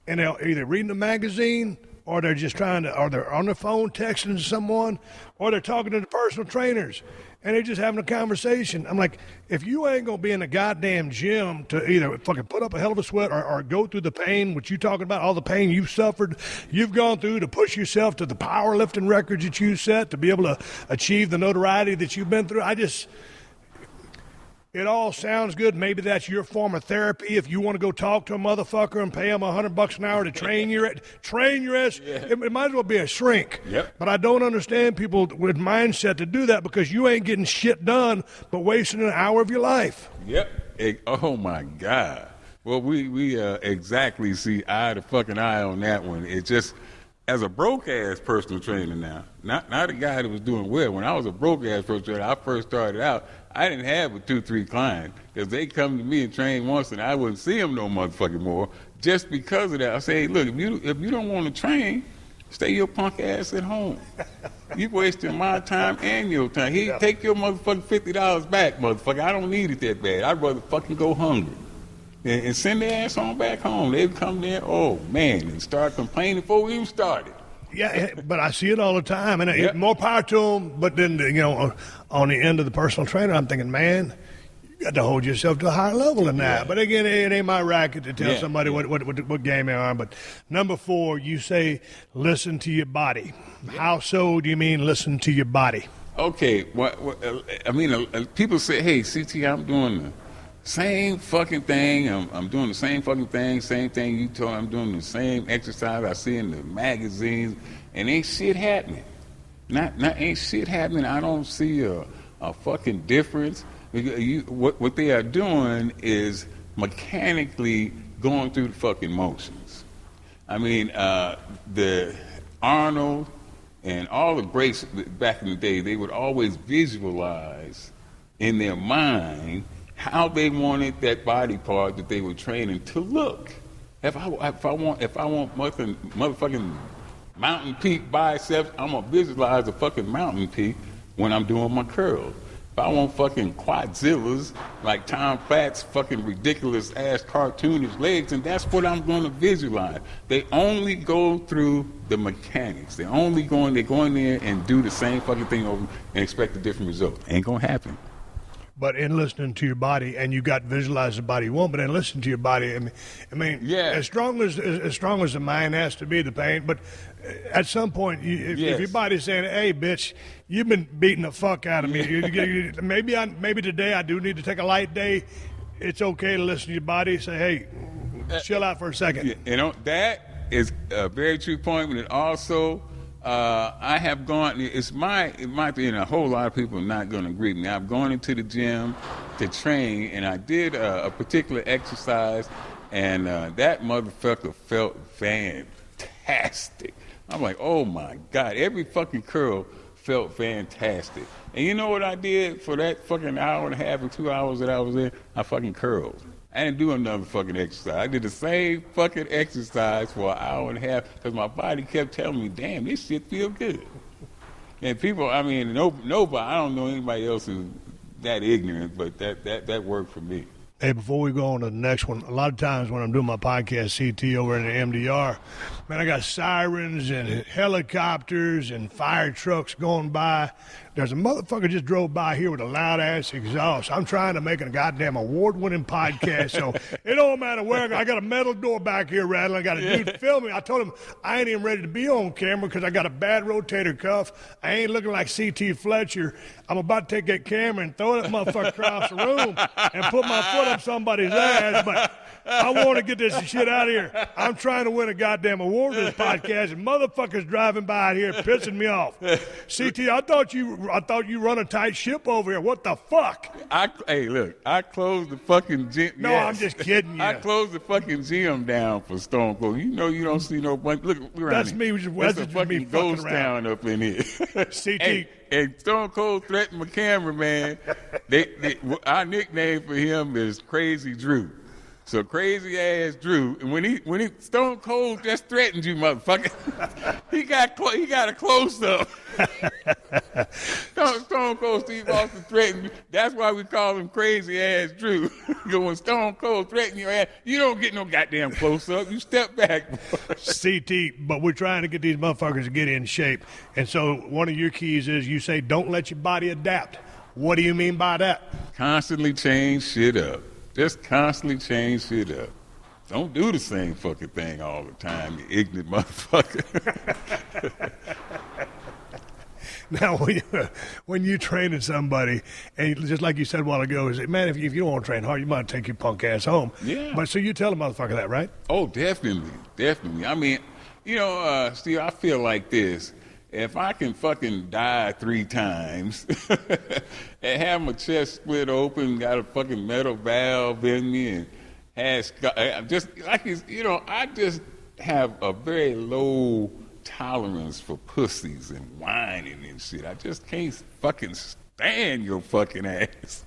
and they're either reading a magazine, or they're just or they're on their phone texting to someone, or they're talking to the personal trainers, and they're just having a conversation. I'm like, if you ain't going to be in a goddamn gym to either fucking put up a hell of a sweat or go through the pain, what you talking about, all the pain you've suffered, you've gone through to push yourself to the powerlifting records that you set, to be able to achieve the notoriety that you've been through, it all sounds good. Maybe that's your form of therapy. If you want to go talk to a motherfucker and pay him $100 an hour to train your ass, it might as well be a shrink. Yep. But I don't understand people with mindset to do that, because you ain't getting shit done but wasting an hour of your life. Yep. Oh my God. Well, we exactly see eye to fucking eye on that one. It's just, as a broke ass personal trainer now, not a guy that was doing well. When I was a broke ass personal trainer, I first started out, I didn't have a 2-3 client, because they come to me and train once and I wouldn't see them no motherfucking more. Just because of that, I say, hey, look, if you don't want to train, stay your punk ass at home. You wasting my time and your time. Take your motherfucking $50 back, motherfucker. I don't need it that bad. I'd rather fucking go hungry. And send their ass on back home. They'd come there, oh man, and start complaining before we even started. Yeah, but I see it all the time, and more power to them. But then, on the end of the personal trainer, I'm thinking, man, you got to hold yourself to a higher level than that. Yeah. But again, it ain't my racket to tell somebody what game they are. But number 4, you say listen to your body. Yeah. How so do you mean listen to your body? Okay, people say, hey, CT, I'm doing the same fucking thing. I'm doing the same fucking thing, same thing you told me. I'm doing the same exercise I see in the magazines, and ain't shit happening. Not ain't shit happening. I don't see a a fucking difference. What they are doing is mechanically going through the fucking motions. I mean, the Arnold and all the greats back in the day, they would always visualize in their mind how they wanted that body part that they were training to look. If I want motherfucking mountain peak biceps, I'm gonna visualize a fucking mountain peak when I'm doing my curls. If I want fucking quadzillas like Tom Platt's fucking ridiculous ass cartoonish legs, and that's what I'm gonna visualize. They only go through the mechanics. They go in there and do the same fucking thing over and expect a different result. Ain't gonna happen. But in listening to your body, and you got to visualize the body you want, but in listening to your body, I mean, yeah. as strong as the mind has to be, the pain, but at some point, if your body's saying, hey, bitch, you've been beating the fuck out of me. Maybe today I do need to take a light day. It's okay to listen to your body. Say, hey, chill out for a second. You know, that is a very true point, but it also... I have gone, it might be, and a whole lot of people are not going to agree with me. I've gone into the gym to train, and I did a particular exercise, and that motherfucker felt fantastic. I'm like, oh my God, every fucking curl felt fantastic. And you know what I did for that fucking hour and a half or 2 hours that I was in? I fucking curled. I didn't do another fucking exercise. I did the same fucking exercise for an hour and a half because my body kept telling me, damn, this shit feel good. And people, I mean, nobody, I don't know anybody else who's that ignorant, but that worked for me. Hey, before we go on to the next one, a lot of times when I'm doing my podcast, CT, over in the MDR, man, I got sirens and helicopters and fire trucks going by. There's a motherfucker just drove by here with a loud-ass exhaust. I'm trying to make a goddamn award-winning podcast, so it don't matter where. I got a metal door back here rattling. I got a dude filming. I told him I ain't even ready to be on camera because I got a bad rotator cuff. I ain't looking like CT Fletcher. I'm about to take that camera and throw that motherfucker across the room and put my foot up somebody's ass, but I want to get this shit out of here. I'm trying to win a goddamn award with this podcast, and motherfuckers driving by here pissing me off. CT, I thought you run a tight ship over here. What the fuck? Hey, look, I closed the fucking gym. No, yes. I'm just kidding you. I closed the fucking gym down for Stone Cold. You know you don't see no bunch. Look around That's here. me. That's a fucking ghost town up in here. CT. Hey, and Stone Cold threatened my cameraman. Our nickname for him is Crazy Drew. So Crazy Ass Drew, and when he Stone Cold just threatened you, motherfucker, he got a close up. Stone Cold Steve Austin threatened you. That's why we call him Crazy Ass Drew. Because when Stone Cold threatened your ass, you don't get no goddamn close up. You step back. CT, but we're trying to get these motherfuckers to get in shape, and so one of your keys is you say don't let your body adapt. What do you mean by that? Constantly change shit up. Just constantly change shit up. Don't do the same fucking thing all the time, you ignorant motherfucker. Now, when you're training somebody, and just like you said a while ago, is man, if you don't want to train hard, you might take your punk ass home. Yeah. But so you tell a motherfucker that, right? Oh, definitely. I mean, Steve, I feel like this. If I can fucking die 3 times and have my chest split open, got a fucking metal valve in me, and I just have a very low tolerance for pussies and whining and shit. I just can't fucking stand your fucking ass.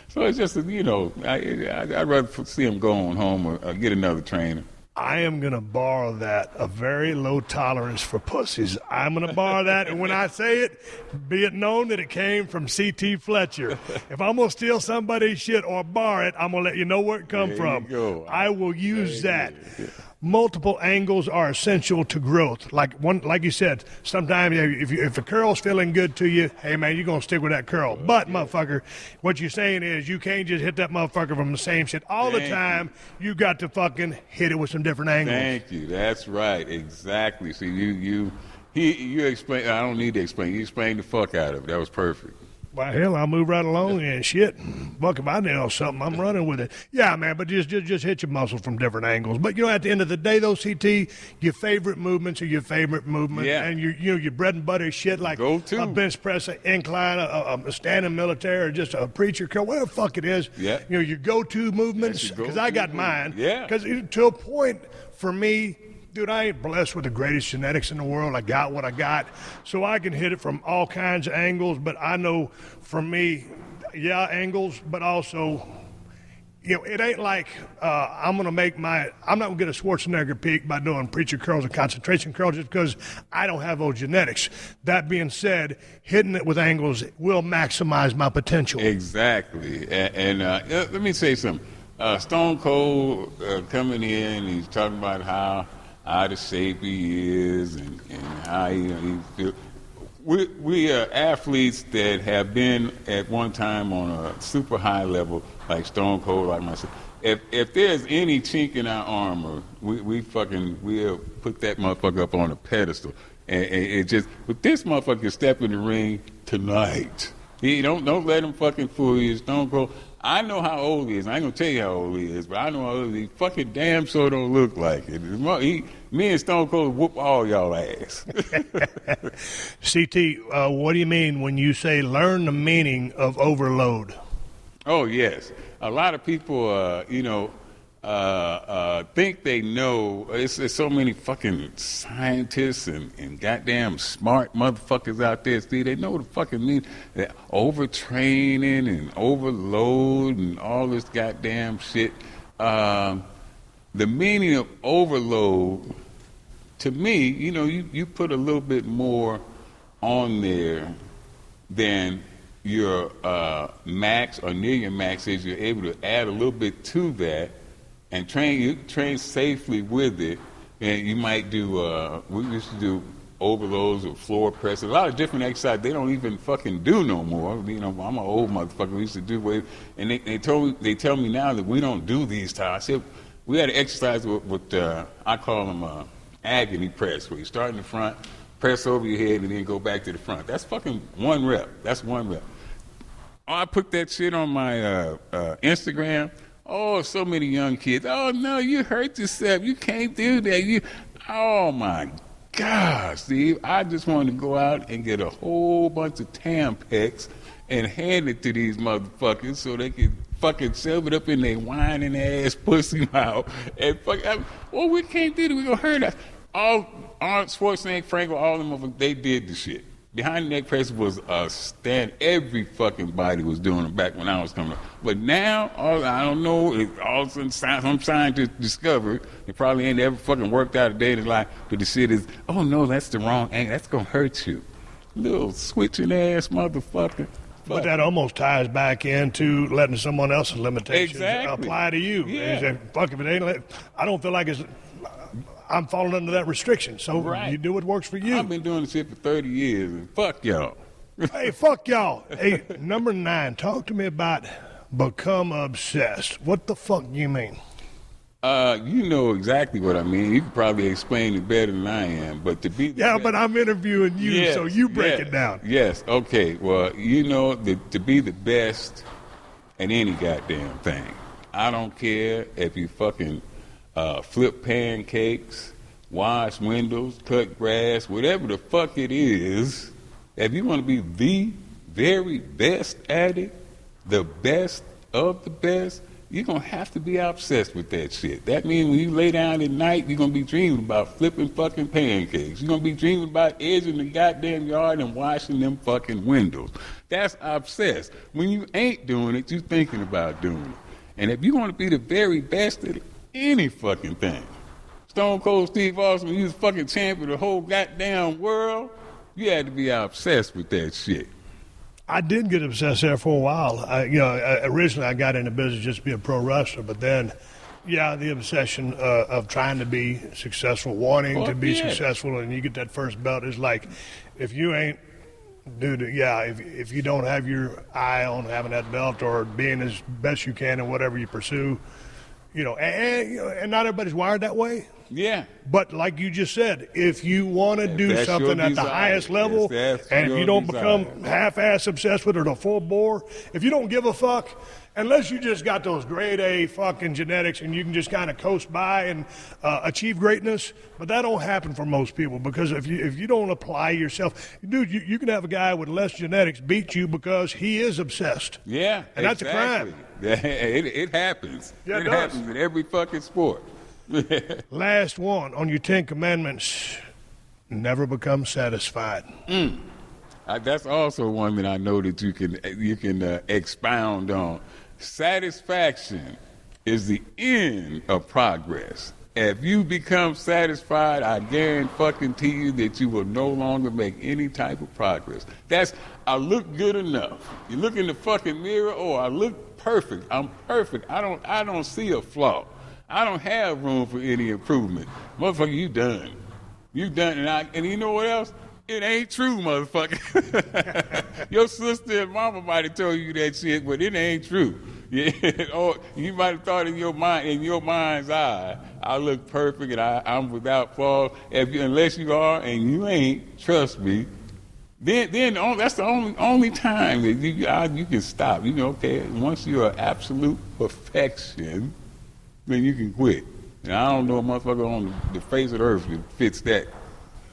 So it's just, I'd rather see him go on home or get another trainer. I am going to borrow that, a very low tolerance for pussies. I'm going to borrow that, and when I say it, be it known that it came from C.T. Fletcher. If I'm going to steal somebody's shit or borrow it, I'm going to let you know where it come from. I will use that. Multiple angles are essential to growth. Like you said, sometimes if a curl's feeling good to you, hey man, you're gonna stick with that curl. But motherfucker, what you're saying is you can't just hit that motherfucker from the same shit all the time. You got to fucking hit it with some different angles. Thank you. That's right. Exactly. See, you explain. I don't need to explain. You explained the fuck out of it. That was perfect. Well, hell, I'll move right along and shit. Fuck if I nail something, I'm running with it. Yeah, man, but just hit your muscles from different angles. But, at the end of the day, though, CT, your favorite movements are your favorite movements. Yeah. And, your bread and butter shit like a bench press, an incline, a standing military, or just a preacher curl, whatever the fuck it is. Yeah. Your go-to movements, because I got mine. Yeah. Because to a point, for me, dude, I ain't blessed with the greatest genetics in the world. I got what I got, so I can hit it from all kinds of angles. But I know for me, angles, but also, it ain't like I'm not going to get a Schwarzenegger peak by doing preacher curls and concentration curls just because I don't have those genetics. That being said, hitting it with angles will maximize my potential. Exactly. And let me say something. Stone Cold coming in, he's talking about how out of shape he is and how he feels. We are athletes that have been at one time on a super high level, like Stone Cold, like myself. If there's any chink in our armor, we'll put that motherfucker up on a pedestal. And it just, but this motherfucker step in the ring tonight. Don't let him fucking fool you. Stone Cold. I know how old he is. I ain't gonna tell you how old he is, but I know how old he is. Fucking damn sure don't look like it. Me and Stone Cold whoop all y'all ass. CT, what do you mean when you say learn the meaning of overload? Oh, yes. A lot of people, think they know. There's so many fucking scientists and goddamn smart motherfuckers out there. See, they know what the fucking mean. Overtraining and overload and all this goddamn shit. The meaning of overload, to me, you put a little bit more on there than your max or near your max is. You're able to add a little bit to that and train safely with it. And you might do, we used to do overloads or floor presses, a lot of different exercises they don't even fucking do no more. I'm an old motherfucker. We used to do, and they tell me now that we don't do these types. I said, we had an exercise with I call them agony press, where you start in the front, press over your head, and then go back to the front. That's fucking one rep. That's one rep. I put that shit on my Instagram. Oh, so many young kids. Oh, no, you hurt yourself. You can't do that. Oh, my God, Steve. I just wanted to go out and get a whole bunch of Tampax and hand it to these motherfuckers so they could fucking shove it up in their whining ass pussy mouth. And we can't do that. We're going to hurt us. All Arnold Schwarzenegger, Franco, all of them, they did the shit. Behind the neck press was a stand. Every fucking body was doing it back when I was coming up. But now, I don't know, all of a sudden some scientists discovered, it probably ain't ever fucking worked out a day in his life, but the shit is, oh no, that's the wrong angle. That's going to hurt you. Little switching ass motherfucker. But that almost ties back into letting someone else's limitations apply to you. Yeah. Say, fuck, if it ain't, I don't feel like I'm falling under that restriction. So You do what works for you. I've been doing this shit for 30 years, and fuck y'all. Hey, fuck y'all. Hey, number 9, talk to me about become obsessed. What the fuck do you mean? You know exactly what I mean. You can probably explain it better than I am, but to be but I'm interviewing you, so you break it down. Yes, okay. Well, to be the best at any goddamn thing. I don't care if you fucking flip pancakes, wash windows, cut grass, whatever the fuck it is. If you want to be the very best at it, the best of the best, you're going to have to be obsessed with that shit. That means when you lay down at night, you're going to be dreaming about flipping fucking pancakes. You're going to be dreaming about edging the goddamn yard and washing them fucking windows. That's obsessed. When you ain't doing it, you're thinking about doing it. And if you want to be the very best at any fucking thing, Stone Cold Steve Austin, when he was fucking champion of the whole goddamn world, you had to be obsessed with that shit. I did get obsessed there for a while. Originally I got into business just to be a pro wrestler, but then, the obsession of trying to be successful, wanting to be successful, and you get that first belt is like, if you ain't, dude, if you don't have your eye on having that belt or being as best you can in whatever you pursue, and not everybody's wired that way. Yeah. But like you just said, if you want to do that's something your at the desire, highest level, that's and if your you don't desire. become half-ass obsessed with it or full bore, if you don't give a fuck, unless you just got those grade A fucking genetics and you can just kind of coast by and achieve greatness, but that don't happen for most people, because if you don't apply yourself, dude, you can have a guy with less genetics beat you because he is obsessed. Yeah, and that's a crime. It happens. Yeah, it happens in every fucking sport. Last one on your 10 Commandments: never become satisfied. That's also one that I know that you can expound on. Satisfaction is the end of progress. If you become satisfied, I guarantee you that you will no longer make any type of progress. That's, I look good enough. You look in the fucking mirror, oh, I look perfect. I'm perfect. I don't see a flaw. I don't have room for any improvement. Motherfucker, you done. You done, and you know what else? It ain't true, motherfucker. Your sister and mama might have told you that shit, but it ain't true. Yeah. Or you might have thought in your mind's eye, I look perfect and I'm without flaws. Unless you are and you ain't, trust me. Then that's the only time that you can stop. You know, okay, once you're absolute perfection, then you can quit. And I don't know a motherfucker on the face of the earth that fits that.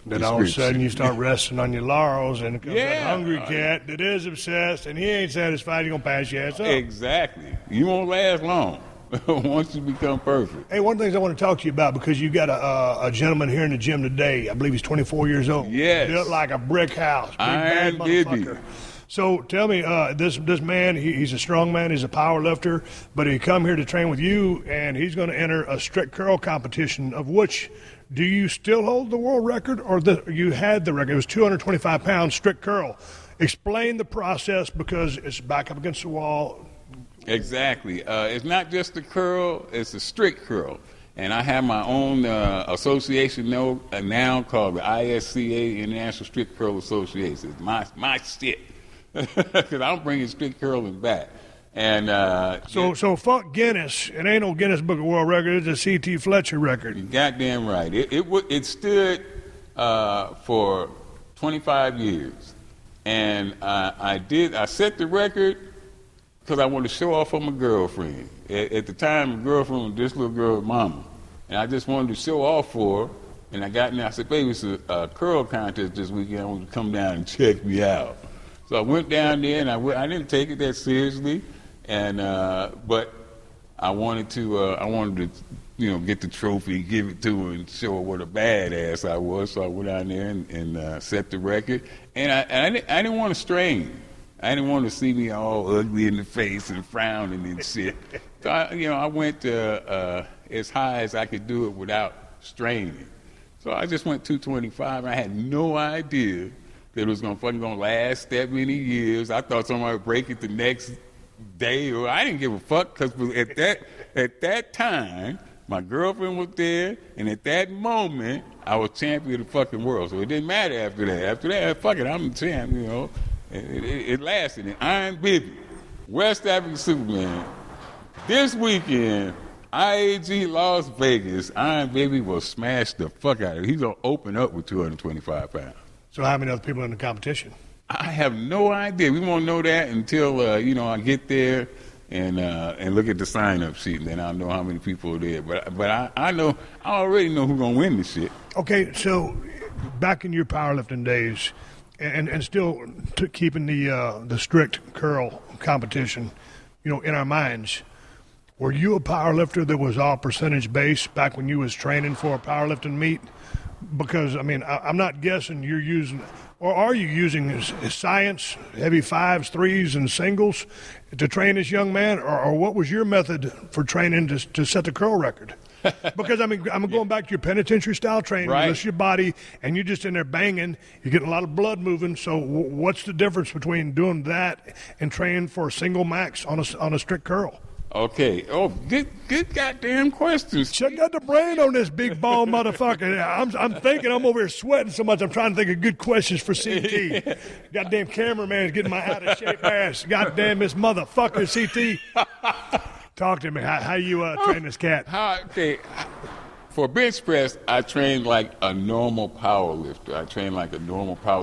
Then all of a sudden you start resting on your laurels, and it comes that hungry cat that is obsessed, and he ain't satisfied. He's going to pass your ass up. Exactly. You won't last long once you become perfect. Hey, one of the things I want to talk to you about, because you got a gentleman here in the gym today. I believe he's 24 years old. Yes. Built like a brick house. Big bad motherfucker. So tell me, this man, he's a strong man, he's a power lifter, but he come here to train with you, and he's going to enter a strict curl competition, of which, do you still hold the world record, or you had the record? It was 225 pounds strict curl. Explain the process, because it's back up against the wall. Exactly. It's not just the curl, it's a strict curl. And I have my own association now called the ISCA, International Strict Curl Association. It's my shit. Because I'm bringing strict curling back. And so fuck Guinness. It ain't no Guinness Book of World Record. It's a C.T. Fletcher record. You're goddamn right. It stood for 25 years, and I set the record because I wanted to show off on my girlfriend. At the time, my girlfriend was this little girl's mama, and I just wanted to show off for her. And I got in there. I said, "Baby, it's a curl contest this weekend. I want you to come down and check me out." So I went down there, and I didn't take it that seriously, and but I wanted to get the trophy, give it to her, and show her what a badass I was. So I went down there and set the record, and I didn't want to strain. I didn't want to see me all ugly in the face and frowning and shit. So I went as high as I could do it without straining. So I just went 225, and I had no idea that it was gonna last that many years. I thought somebody would break it the next day, or I didn't give a fuck, because at that time my girlfriend was there, and at that moment I was champion of the fucking world. So it didn't matter after that. After that, fuck it, I'm the champ. You know, it lasted. And Iron Baby, West African Superman, this weekend, IAG Las Vegas, Iron Baby will smash the fuck out of it. He's gonna open up with 225 pounds. So how many other people in the competition? I have no idea. We won't know that until I get there and look at the sign-up sheet, and then I'll know how many people are there. But I know, I already know who's gonna win this shit. Okay, so back in your powerlifting days, and still keeping the strict curl competition, in our minds, were you a powerlifter that was all percentage based back when you was training for a powerlifting meet? Because, I'm not guessing you're using, or are you using science, heavy fives, threes, and singles to train this young man? Or what was your method for training to set the curl record? Because, I'm going back to your penitentiary style training. Right. It's your body, and you're just in there banging. You're getting a lot of blood moving. So what's the difference between doing that and training for a single max on a strict curl? Okay. Oh, good goddamn questions. Check out the brain on this big ball motherfucker. I'm thinking I'm over here sweating so much. I'm trying to think of good questions for CT. Goddamn cameraman's getting my out of shape ass. Goddamn this motherfucker, CT. Talk to me. How you train this cat? Okay. for bench press, I train like a normal power lifter.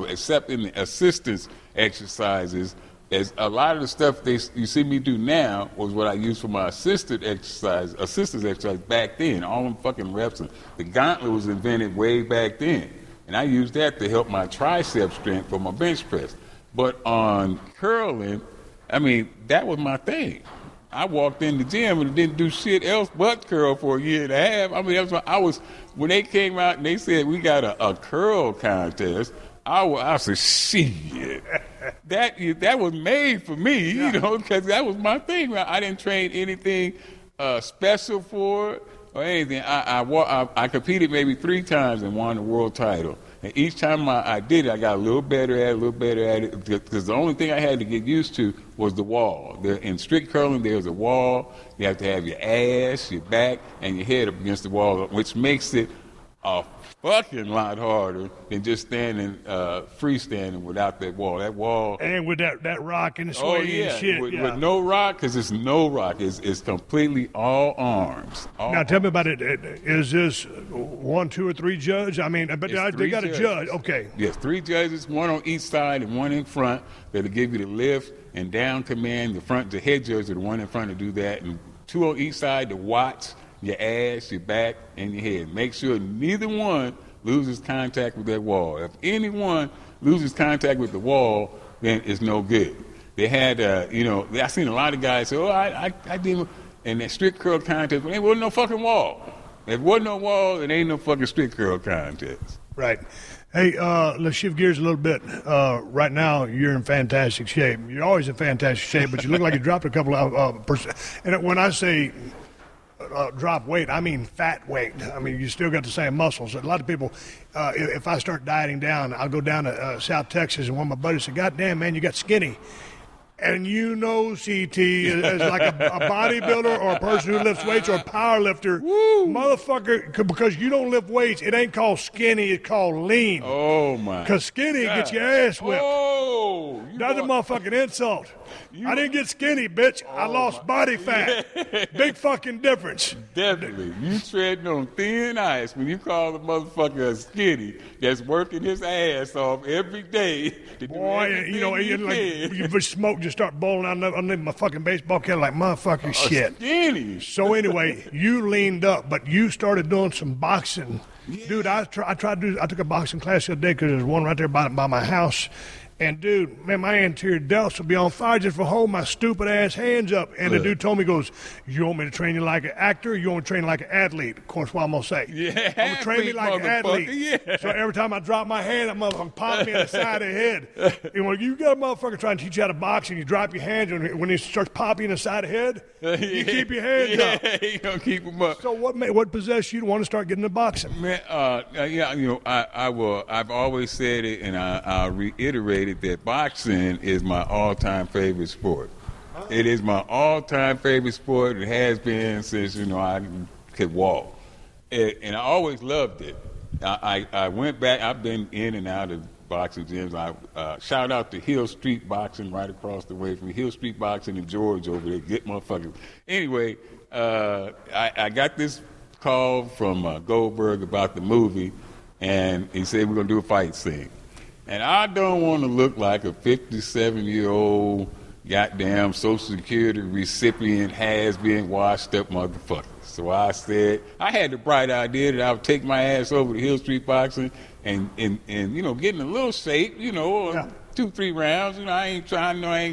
Except in the assistance exercises. As a lot of the stuff you see me do now was what I used for my assistance exercise back then. All them fucking reps. The gauntlet was invented way back then. And I used that to help my tricep strength for my bench press. But on curling, I mean, that was my thing. I walked in the gym and didn't do shit else but curl for a year and a half. I mean, that's what when they came out and they said we got a curl contest, I said, shit. That was made for me, you know, because that was my thing. I didn't train anything special for it or anything. I competed maybe 3 times and won the world title. And each time I did it, I got a little better at it, because the only thing I had to get used to was the wall. In strict curling, there's a wall. You have to have your ass, your back, and your head up against the wall, which makes it a fucking lot harder than just freestanding without that wall. That wall, and with that rock and the sway and shit. With no rock, because it's no rock. It's completely all arms. Now tell me about it. Is this 1, 2, or 3 judge? I mean, but they got a judge. Okay. Yes, 3 judges, 1 on each side and 1 in front that'll give you the lift and down command. The head judge are the one in front to do that, and 2 on each side to watch your ass, your back, and your head. Make sure neither one loses contact with that wall. If anyone loses contact with the wall, then it's no good. They had, I seen a lot of guys say, I didn't, and that strict curl contest, but there wasn't no fucking wall. If there wasn't no wall, it ain't no fucking strict curl contest. Right. Hey, let's shift gears a little bit. Right now, you're in fantastic shape. You're always in fantastic shape, but you look like you dropped a couple of percent. And when I say drop weight, I mean fat weight. I mean, you still got the same muscles. A lot of people, if I start dieting down, I'll go down to South Texas, and one of my buddies said, God damn, man, you got skinny. And you know CT is like a bodybuilder or a person who lifts weights or a power lifter. Woo. Motherfucker, because you don't lift weights, it ain't called skinny, it's called lean. Oh, my. Because skinny gets your ass whipped. Oh. That's a motherfucking insult. I didn't get skinny, bitch. I lost body fat. Big fucking difference. Definitely. You treading on thin ice when you call the motherfucker a skinny that's working his ass off every day to do you smoke just start bowling underneath my fucking baseball cap like motherfucking shit. Skinny. So anyway, you leaned up, but you started doing some boxing. Yeah. Dude, I took a boxing class the other day because there's one right there by my house. And, dude, man, my anterior delts will be on fire just for holding my stupid-ass hands up. And the dude told me, goes, you want me to train you like an actor or you want me to train you like an athlete? Of course, what I'm going to say. Yeah, I'm going to train me like an athlete. Yeah. So every time I drop my hand, that motherfucker pop me in the side of the head. And when you got a motherfucker trying to teach you how to box and you drop your hands, and when he starts popping in the side of the head, you keep your hands up. Yeah, you going to keep them up. So what possessed you to want to start getting into boxing? Man, I've always said it, and I'll reiterate it, that boxing is my all-time favorite sport. It is my all-time favorite sport. It has been since, I could walk. And I always loved it. I went back. I've been in and out of boxing gyms. I shout out to Hill Street Boxing right across the way from Hill Street Boxing in George over there. Get motherfuckers. Anyway, I got this call from Goldberg about the movie, and he said we're going to do a fight scene. And I don't want to look like a 57-year-old goddamn Social Security recipient has-been washed-up motherfucker. So I said, I had the bright idea that I would take my ass over to Hill Street Boxing and get in a little shape, 2-3 rounds. I ain't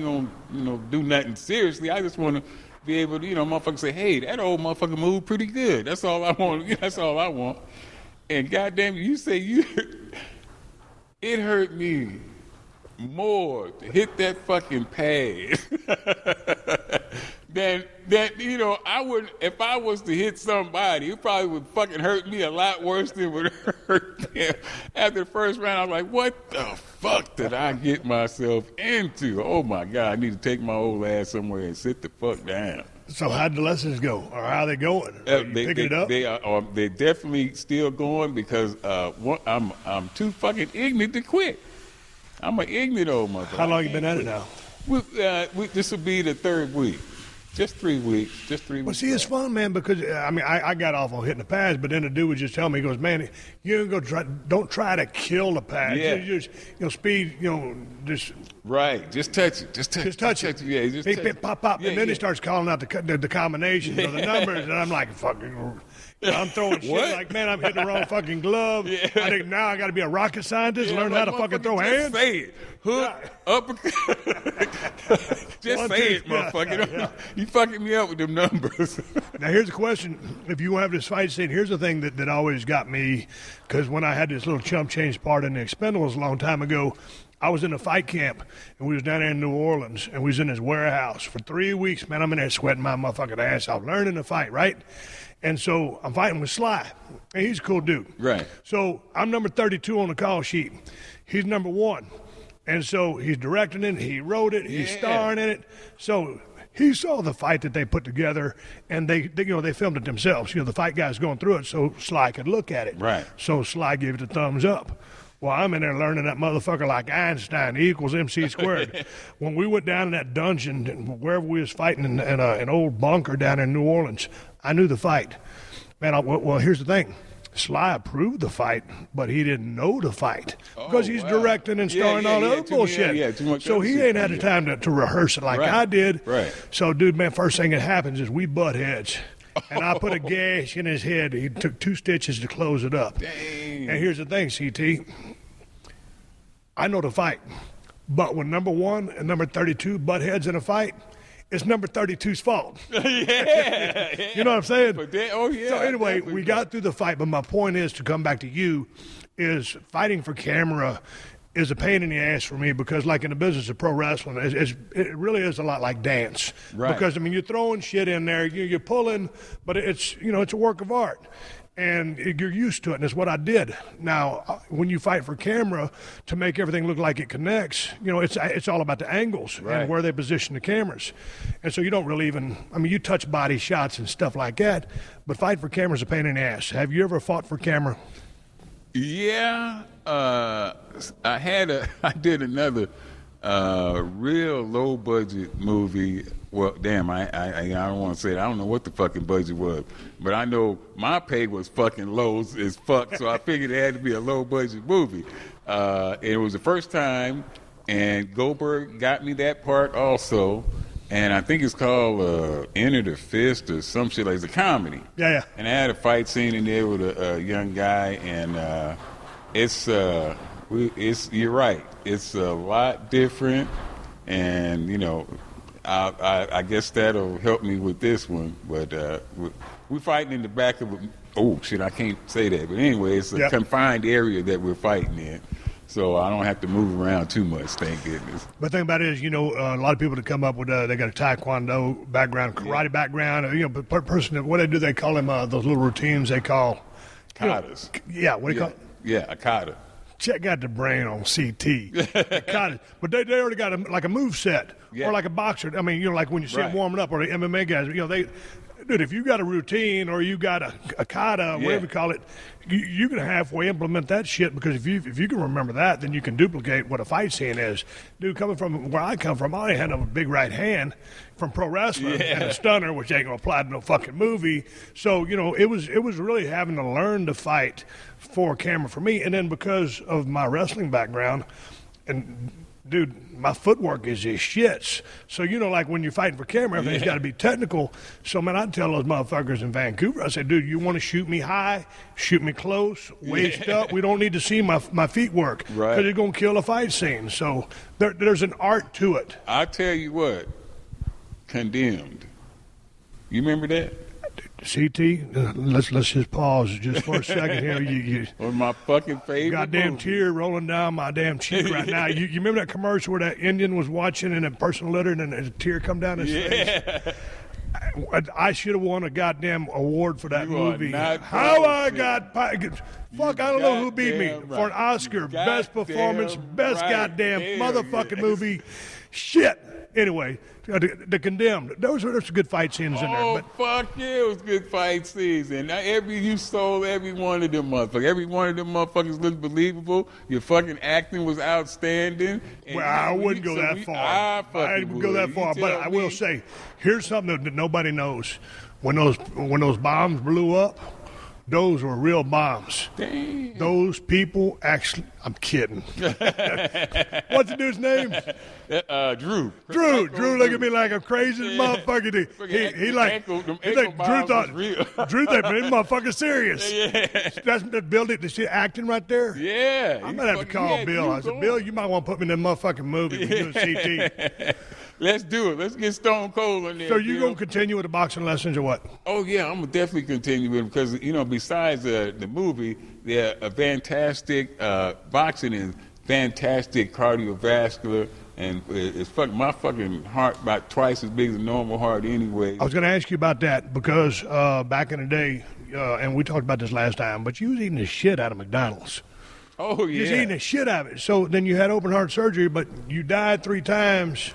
going to do nothing seriously. I just want to be able to, motherfucker say, hey, that old motherfucker moved pretty good. That's all I want. That's all I want. And goddamn, you say you... It hurt me more to hit that fucking pad than I wouldn't. If I was to hit somebody, it probably would fucking hurt me a lot worse than it would hurt them. After the first round, I was like, "What the fuck did I get myself into? Oh my God, I need to take my old ass somewhere and sit the fuck down." So how'd the lessons go, or how are they going? Are you picking it up? They're definitely still going because I'm too fucking ignorant to quit. I'm an ignorant old motherfucker. How long you been at it now? This will be the 3rd week. Just 3 weeks. Well, see, it's fun, man, because I got off on hitting the pads, but then the dude was just telling me, he goes, man, don't try to kill the pads. Yeah. You just, speed, just. Right, just touch it. Just touch it. Yeah, just touch it. Pop, Yeah, and then he starts calling out the combinations or the numbers, and I'm like, fucking. I'm throwing shit like, man, I'm hitting the wrong fucking glove. Yeah. I think now I got to be a rocket scientist and learn how to fucking throw hands. Say it. Hook, uppercut. Just say it, motherfucker. Yeah. You fucking me up with them numbers. Now, here's the question. If you have this fight scene, here's the thing that always got me, because when I had this little chump change part in the Expendables a long time ago, I was in a fight camp, and we was down there in New Orleans, and we was in this warehouse for 3 weeks. Man, I'm in there sweating my motherfucking ass off, learning to fight, right? And so I'm fighting with Sly, and he's a cool dude. Right. So I'm number 32 on the call sheet. He's number 1. And so he's directing it, he wrote it, he's starring in it. So he saw the fight that they put together, and they filmed it themselves. The fight guy's going through it so Sly could look at it. Right. So Sly gave it a thumbs up. Well, I'm in there learning that motherfucker like Einstein, E equals MC squared. When we went down in that dungeon, wherever we was fighting in an old bunker down in New Orleans, I knew the fight. Man, well, here's the thing. Sly approved the fight, but he didn't know the fight because he's directing and starring all the other bullshit. Too much so he ain't had the time to rehearse it like I did. Right. So, dude, man, first thing that happens is we butt heads. And I put a gash in his head. He took 2 stitches to close it up. Dang. And here's the thing, CT. I know the fight. But when number 1 and number 32 butt heads in a fight, it's number 32's fault. Yeah. You know what I'm saying? But so anyway, we got through the fight. But my point is, to come back to you, is fighting for camera is a pain in the ass for me because, like in the business of pro wrestling, it really is a lot like dance. Right. Because, you're throwing shit in there, you're pulling, but it's a work of art. And you're used to it, and it's what I did. Now, when you fight for camera to make everything look like it connects, it's all about the angles and where they position the cameras. And so you don't really you touch body shots and stuff like that, but fighting for camera is a pain in the ass. Have you ever fought for camera? Yeah. I did another real low-budget movie. Well, damn, I don't want to say it. I don't know what the fucking budget was. But I know my pay was fucking low as fuck, so I figured it had to be a low-budget movie. It was the first time, and Goldberg got me that part also. And I think it's called Enter the Fist or some shit like it's a comedy. Yeah. And I had a fight scene in there with a young guy, and you're right. It's a lot different, and I guess that'll help me with this one. But we're fighting in the back of I can't say that. But anyway, it's a confined area that we're fighting in. So I don't have to move around too much, thank goodness. But the thing about it is, a lot of people that come up with, they got a taekwondo background, karate background, person, what do they call them, those little routines they call? Katas. What do you call it? Yeah, a kata. Check out the brain on CT. But they already got a move set, or like a boxer. Like when you see them warming up, or the MMA guys, dude, if you got a routine or you got a kata, whatever you call it, you can halfway implement that shit, because if you can remember that, then you can duplicate what a fight scene is. Dude, coming from where I come from, I had a big right hand from pro wrestling and a stunner, which ain't gonna apply to no fucking movie. So it was really having to learn to fight for camera for me, and then because of my wrestling background, and dude, my footwork is just shits. So, like when you're fighting for camera, everything's got to be technical. So, man, I'd tell those motherfuckers in Vancouver, I said, dude, you want to shoot me high, shoot me close, waist up. We don't need to see my feet work, because you're going to kill a fight scene. So there's an art to it. I tell you what, Condemned. You remember that? CT, let's just pause just for a second here. You one of my fucking favorite goddamn movies. Tear rolling down my damn cheek right now. You remember that commercial where that Indian was watching and a person littered and a tear come down his face? I should have won a goddamn award for that movie. How I got... Fuck, I don't know who beat me for an Oscar. Best performance, best goddamn motherfucking movie. Shit. Anyway, the Condemned. There's some good fight scenes in there. Oh, But fuck yeah, it was good fight scenes. And you sold every one of them motherfuckers. Every one of them motherfuckers looked believable. Your fucking acting was outstanding. And well, I wouldn't go that far. I wouldn't go that far, but I will say, here's something that nobody knows. When those bombs blew up, those were real bombs. Damn. Those people actually, I'm kidding. What's the dude's name? Drew. Drew look at me like I'm crazy motherfucker. Drew thought, man, this motherfucker serious. Yeah. That's Bill did the shit acting right there. Yeah. I'm going to have to call Bill. I said, Bill, you might want to put me in that motherfucking movie. We're doing CT. Let's do it. Let's get Stone Cold in there. So you going to continue with the boxing lessons or what? Oh, yeah, I'm going to definitely continue with them because, besides the movie, they're a fantastic boxing and fantastic cardiovascular, and it's my fucking heart about twice as big as a normal heart anyway. I was going to ask you about that because back in the day, and we talked about this last time, but you was eating the shit out of McDonald's. Oh, yeah. You was eating the shit out of it. So then you had open heart surgery, but you died 3 times.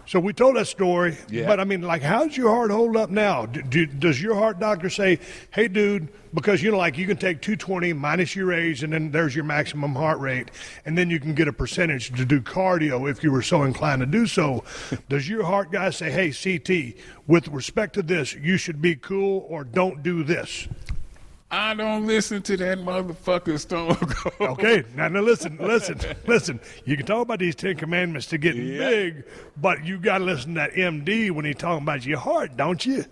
So we told that story, but I mean, like, how's your heart hold up now? Does your heart doctor say, hey, dude, because, you can take 220 minus your age, and then there's your maximum heart rate, and then you can get a percentage to do cardio if you were so inclined to do so. Does your heart guy say, hey, CT, with respect to this, you should be cool or don't do this? I don't listen to that motherfucker Stone Cold. Okay, now listen. You can talk about these 10 commandments to getting big, but you got to listen to that MD when he's talking about your heart, don't you?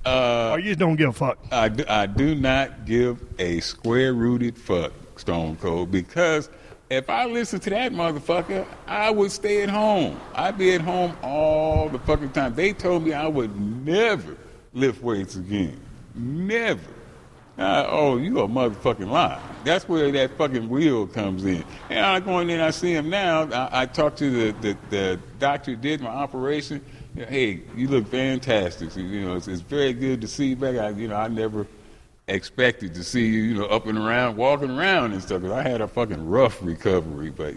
Or you just don't give a fuck? I do not give a square-rooted fuck, Stone Cold, because if I listen to that motherfucker, I would stay at home. I'd be at home all the fucking time. They told me I would never lift weights again. Never. You a motherfucking lie. That's where that fucking wheel comes in. And I go in there and I see him now. I talked to the doctor who did my operation. Hey, you look fantastic. So, it's very good to see you back. I never expected to see you, up and around, walking around and stuff. 'Cause I had a fucking rough recovery. But,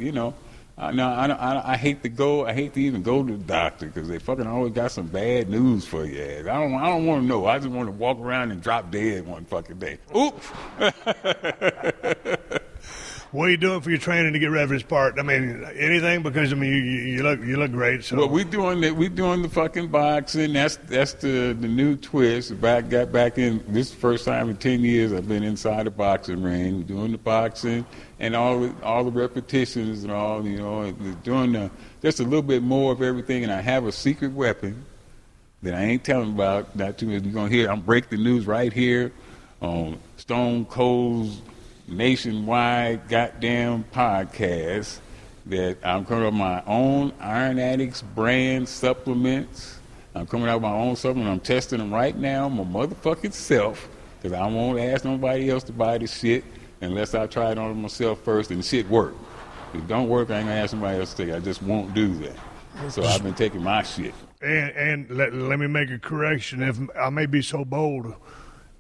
I hate to even go to the doctor because they fucking always got some bad news for you. I don't want to know. I just want to walk around and drop dead one fucking day. Oops. What are you doing for your training to get ready for this part? I mean, anything? Because you look great. So. Well, we doing the fucking boxing. That's the new twist. Got back in. This is the first time in 10 years I've been inside the boxing ring. We're doing the boxing and all the repetitions and all. Doing just a little bit more of everything. And I have a secret weapon that I ain't telling about. Not too much. You're gonna hear. I'm break the news right here on Stone Cold's nationwide goddamn podcast that I'm coming up with my own Iron Addicts brand supplements. I'm coming out with my own supplement. I'm testing them right now, my motherfucking self, because I won't ask nobody else to buy this shit unless I try it on myself first and the shit work. If it don't work, I ain't gonna ask somebody else to take it. I just won't do that. So I've been taking my shit. And let me make a correction. If I may be so bold,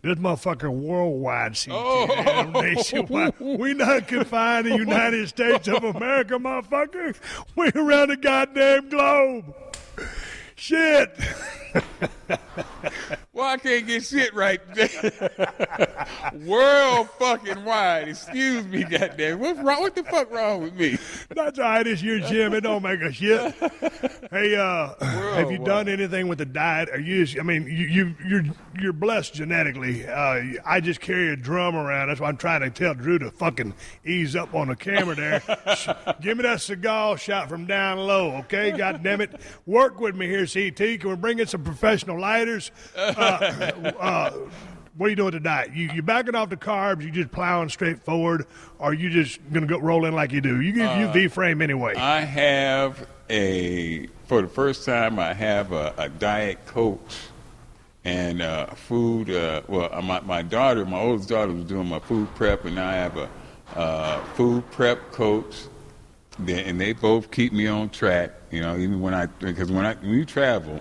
this motherfucker worldwide CT, nationwide. We not confined to the United States of America, motherfucker. We around the goddamn globe. Shit. Well, I can't get shit right today. World fucking wide. Excuse me, goddamn. What's wrong? What the fuck wrong with me? That's all right. It's your gym. It don't make a shit. Hey, have you done anything with the diet? You're blessed genetically. I just carry a drum around. That's why I'm trying to tell Drew to fucking ease up on the camera there. Give me that cigar shot from down low, okay? God damn it. Work with me here, CT. Can we bring in some professional lighters? What are you doing with the diet? You backing off the carbs? You just plowing straight forward, or you just gonna go roll in like you do? You V-frame anyway. I have for the first time, I have a diet coach and food. My oldest daughter was doing my food prep, and now I have a food prep coach. And they both keep me on track. Even because when you travel.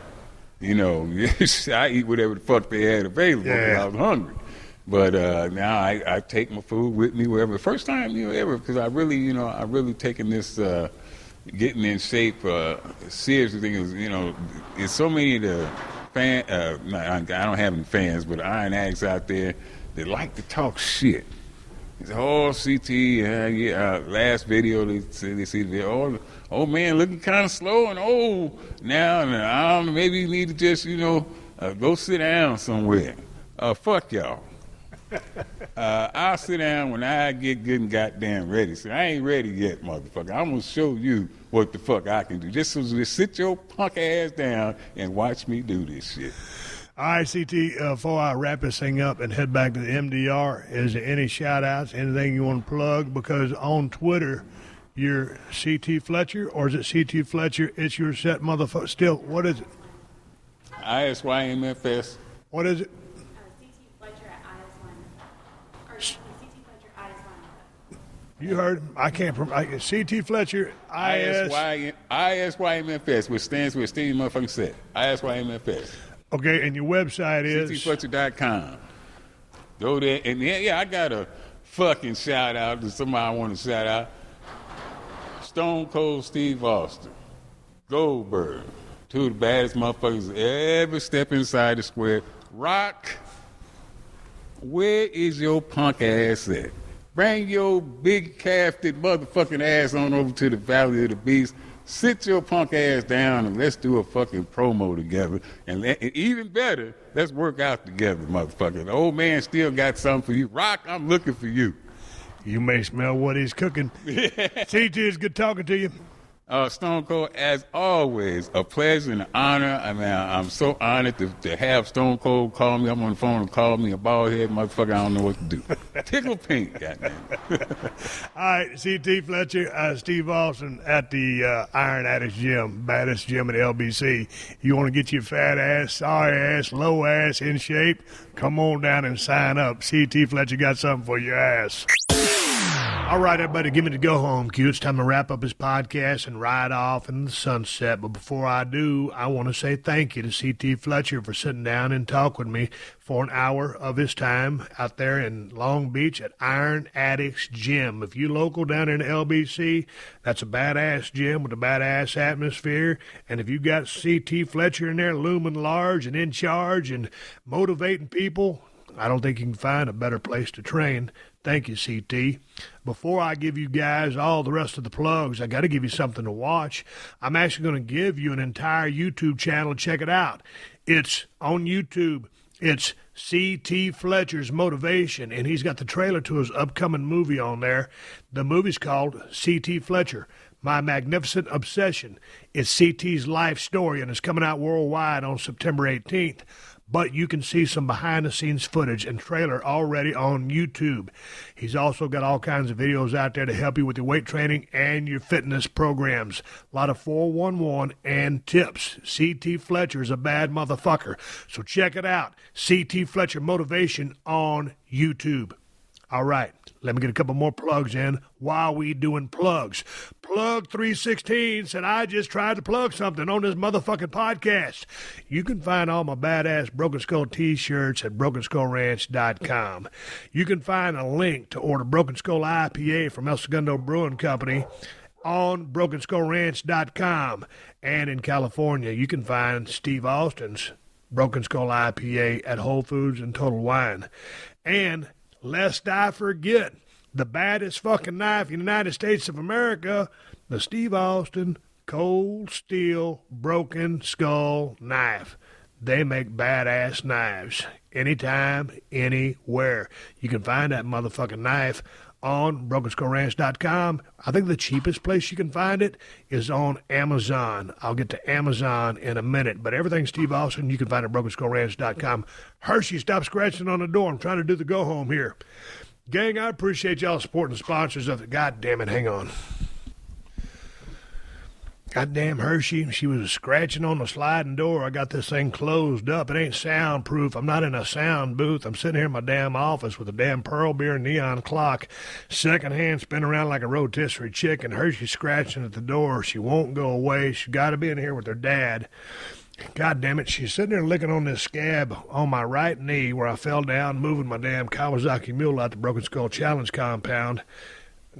I eat whatever the fuck they had available because I was hungry. But now I take my food with me wherever. First time, ever, because I really taken this, getting in shape. Seriously, things, there's so many of the I don't have any fans, but iron addicts out there that like to talk shit. It's all CT. Last video they see the video. Old man looking kind of slow and old now. And I don't know, maybe you need to just go sit down somewhere. Fuck y'all. I'll sit down when I get good and goddamn ready. So I ain't ready yet, motherfucker. I'm gonna show you what the fuck I can do. Just sit your punk ass down and watch me do this shit. All right, CT, before I wrap this thing up and head back to the MDR, is there any shout-outs, anything you want to plug? Because on Twitter, you're CT Fletcher, or is it CT Fletcher, it's your set motherfucker? Still, what is it? ISYMFS. What is it? CT Fletcher at IS1. Or CT Fletcher IS1. You heard him. I can't CT Fletcher, ISYMFS, which stands for Steve motherfucking said. ISYMFS. Okay, and your website is? CTFletcher.com. Go there. And I got a fucking shout out to somebody I want to shout out. Stone Cold Steve Austin. Goldberg. Two of the baddest motherfuckers ever step inside the square. Rock, where is your punk ass at? Bring your big calfed motherfucking ass on over to the Valley of the Beast. Sit your punk ass down and let's do a fucking promo together. And even better, let's work out together, motherfucker. The old man still got something for you. Rock, I'm looking for you. You may smell what he's cooking. CT, it's good talking to you. Stone Cold, as always, a pleasure and an honor. I mean, I'm so honored to have Stone Cold call me. I'm on the phone and call me a bald head motherfucker. I don't know what to do. Tickle pink, goddamn. All right, CT Fletcher, Steve Austin at the Iron Addicts Gym, baddest gym at LBC. You want to get your fat ass, sorry ass, low ass in shape? Come on down and sign up. CT Fletcher got something for your ass. All right, everybody, give me the go-home cue. It's time to wrap up his podcast and ride off in the sunset. But before I do, I want to say thank you to C.T. Fletcher for sitting down and talk with me for an hour of his time out there in Long Beach at Iron Addicts Gym. If you're local down in LBC, that's a badass gym with a badass atmosphere. And if you got C.T. Fletcher in there looming large and in charge and motivating people, I don't think you can find a better place to train. Thank you, CT. Before I give you guys all the rest of the plugs, I got to give you something to watch. I'm actually going to give you an entire YouTube channel. Check it out. It's on YouTube. It's C.T. Fletcher's Motivation, and he's got the trailer to his upcoming movie on there. The movie's called C.T. Fletcher, My Magnificent Obsession. It's C.T.'s life story, and it's coming out worldwide on September 18th. But you can see some behind-the-scenes footage and trailer already on YouTube. He's also got all kinds of videos out there to help you with your weight training and your fitness programs. A lot of 411 and tips. C.T. Fletcher's a bad motherfucker. So check it out. C.T. Fletcher Motivation on YouTube. All right, let me get a couple more plugs in while we doing plugs. Plug 316 said, I just tried to plug something on this motherfucking podcast. You can find all my badass Broken Skull t-shirts at BrokenSkullRanch.com. You can find a link to order Broken Skull IPA from El Segundo Brewing Company on BrokenSkullRanch.com. And in California, you can find Steve Austin's Broken Skull IPA at Whole Foods and Total Wine. And lest I forget, the baddest fucking knife in the United States of America, the Steve Austin Cold Steel Broken Skull Knife. They make badass knives anytime, anywhere. You can find that motherfucking knife on BrokenSkullRanch.com. I think the cheapest place you can find it is on Amazon. I'll get to Amazon in a minute. But everything Steve Austin, you can find at BrokenSkullRanch.com. Hershey, stop scratching on the door. I'm trying to do the go-home here. Gang, I appreciate y'all supporting the sponsors of it. God damn it, hang on. Goddamn Hershey, she was scratching on the sliding door. I got this thing closed up. It ain't soundproof. I'm not in a sound booth. I'm sitting here in my damn office with a damn Pearl Beer neon clock. Second hand spin around like a rotisserie chicken. Hershey scratching at the door. She won't go away. She got to be in here with her dad. God damn it, she's sitting there licking on this scab on my right knee where I fell down moving my damn Kawasaki mule out the Broken Skull Challenge compound.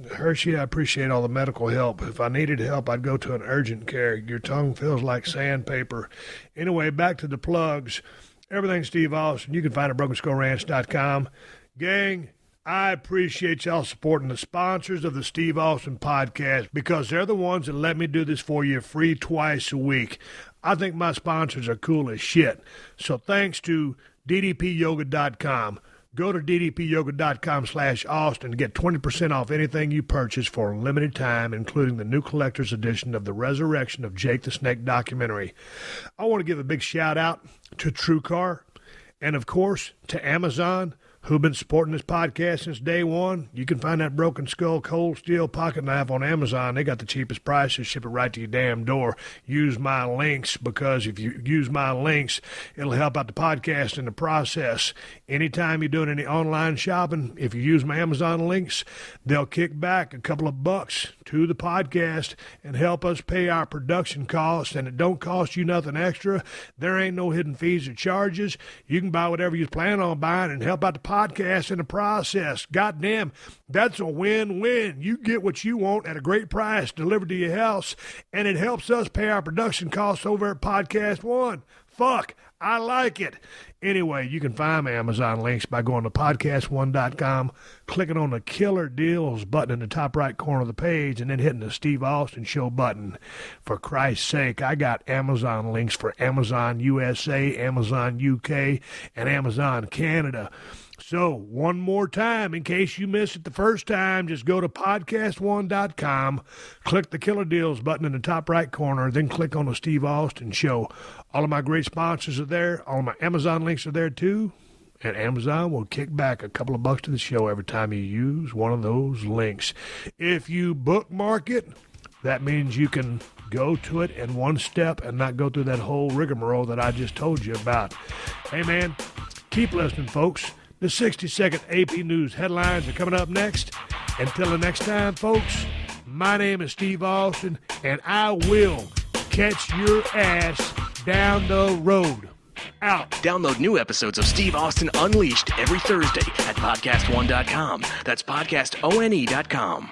Hershey, I appreciate all the medical help. If I needed help, I'd go to an urgent care. Your tongue feels like sandpaper. Anyway, back to the plugs. Everything Steve Austin. You can find it at BrokenSkullRanch.com. Gang, I appreciate y'all supporting the sponsors of the Steve Austin podcast because they're the ones that let me do this for you free twice a week. I think my sponsors are cool as shit. So thanks to ddpyoga.com. Go to ddpyoga.com/Austin to get 20% off anything you purchase for a limited time, including the new collector's edition of the Resurrection of Jake the Snake documentary. I want to give a big shout out to TrueCar and, of course, to Amazon, who've been supporting this podcast since day one. You can find that Broken Skull cold steel pocket knife on Amazon. They got the cheapest prices, ship it right to your damn door. Use my links, because if you use my links, it'll help out the podcast in the process. Anytime you're doing any online shopping, if you use my Amazon links, they'll kick back a couple of bucks to the podcast and help us pay our production costs, and it don't cost you nothing extra. There ain't no hidden fees or charges. You can buy whatever you plan on buying and help out the podcast in the process. Goddamn, that's a win-win. You get what you want at a great price delivered to your house, and it helps us pay our production costs over at PodcastOne. Fuck, I like it. Anyway, you can find my Amazon links by going to PodcastOne.com, clicking on the Killer Deals button in the top right corner of the page, and then hitting the Steve Austin Show button. For Christ's sake, I got Amazon links for Amazon USA, Amazon UK, and Amazon Canada. So, one more time, in case you missed it the first time, just go to PodcastOne.com, click the Killer Deals button in the top right corner, then click on the Steve Austin Show. All of my great sponsors are there. All of my Amazon links are there, too. And Amazon will kick back a couple of bucks to the show every time you use one of those links. If you bookmark it, that means you can go to it in one step and not go through that whole rigmarole that I just told you about. Hey, man, keep listening, folks. The 60-second AP News headlines are coming up next. Until the next time, folks, my name is Steve Austin, and I will catch your ass down the road. Out. Download new episodes of Steve Austin Unleashed every Thursday at PodcastOne.com. That's PodcastOne.com.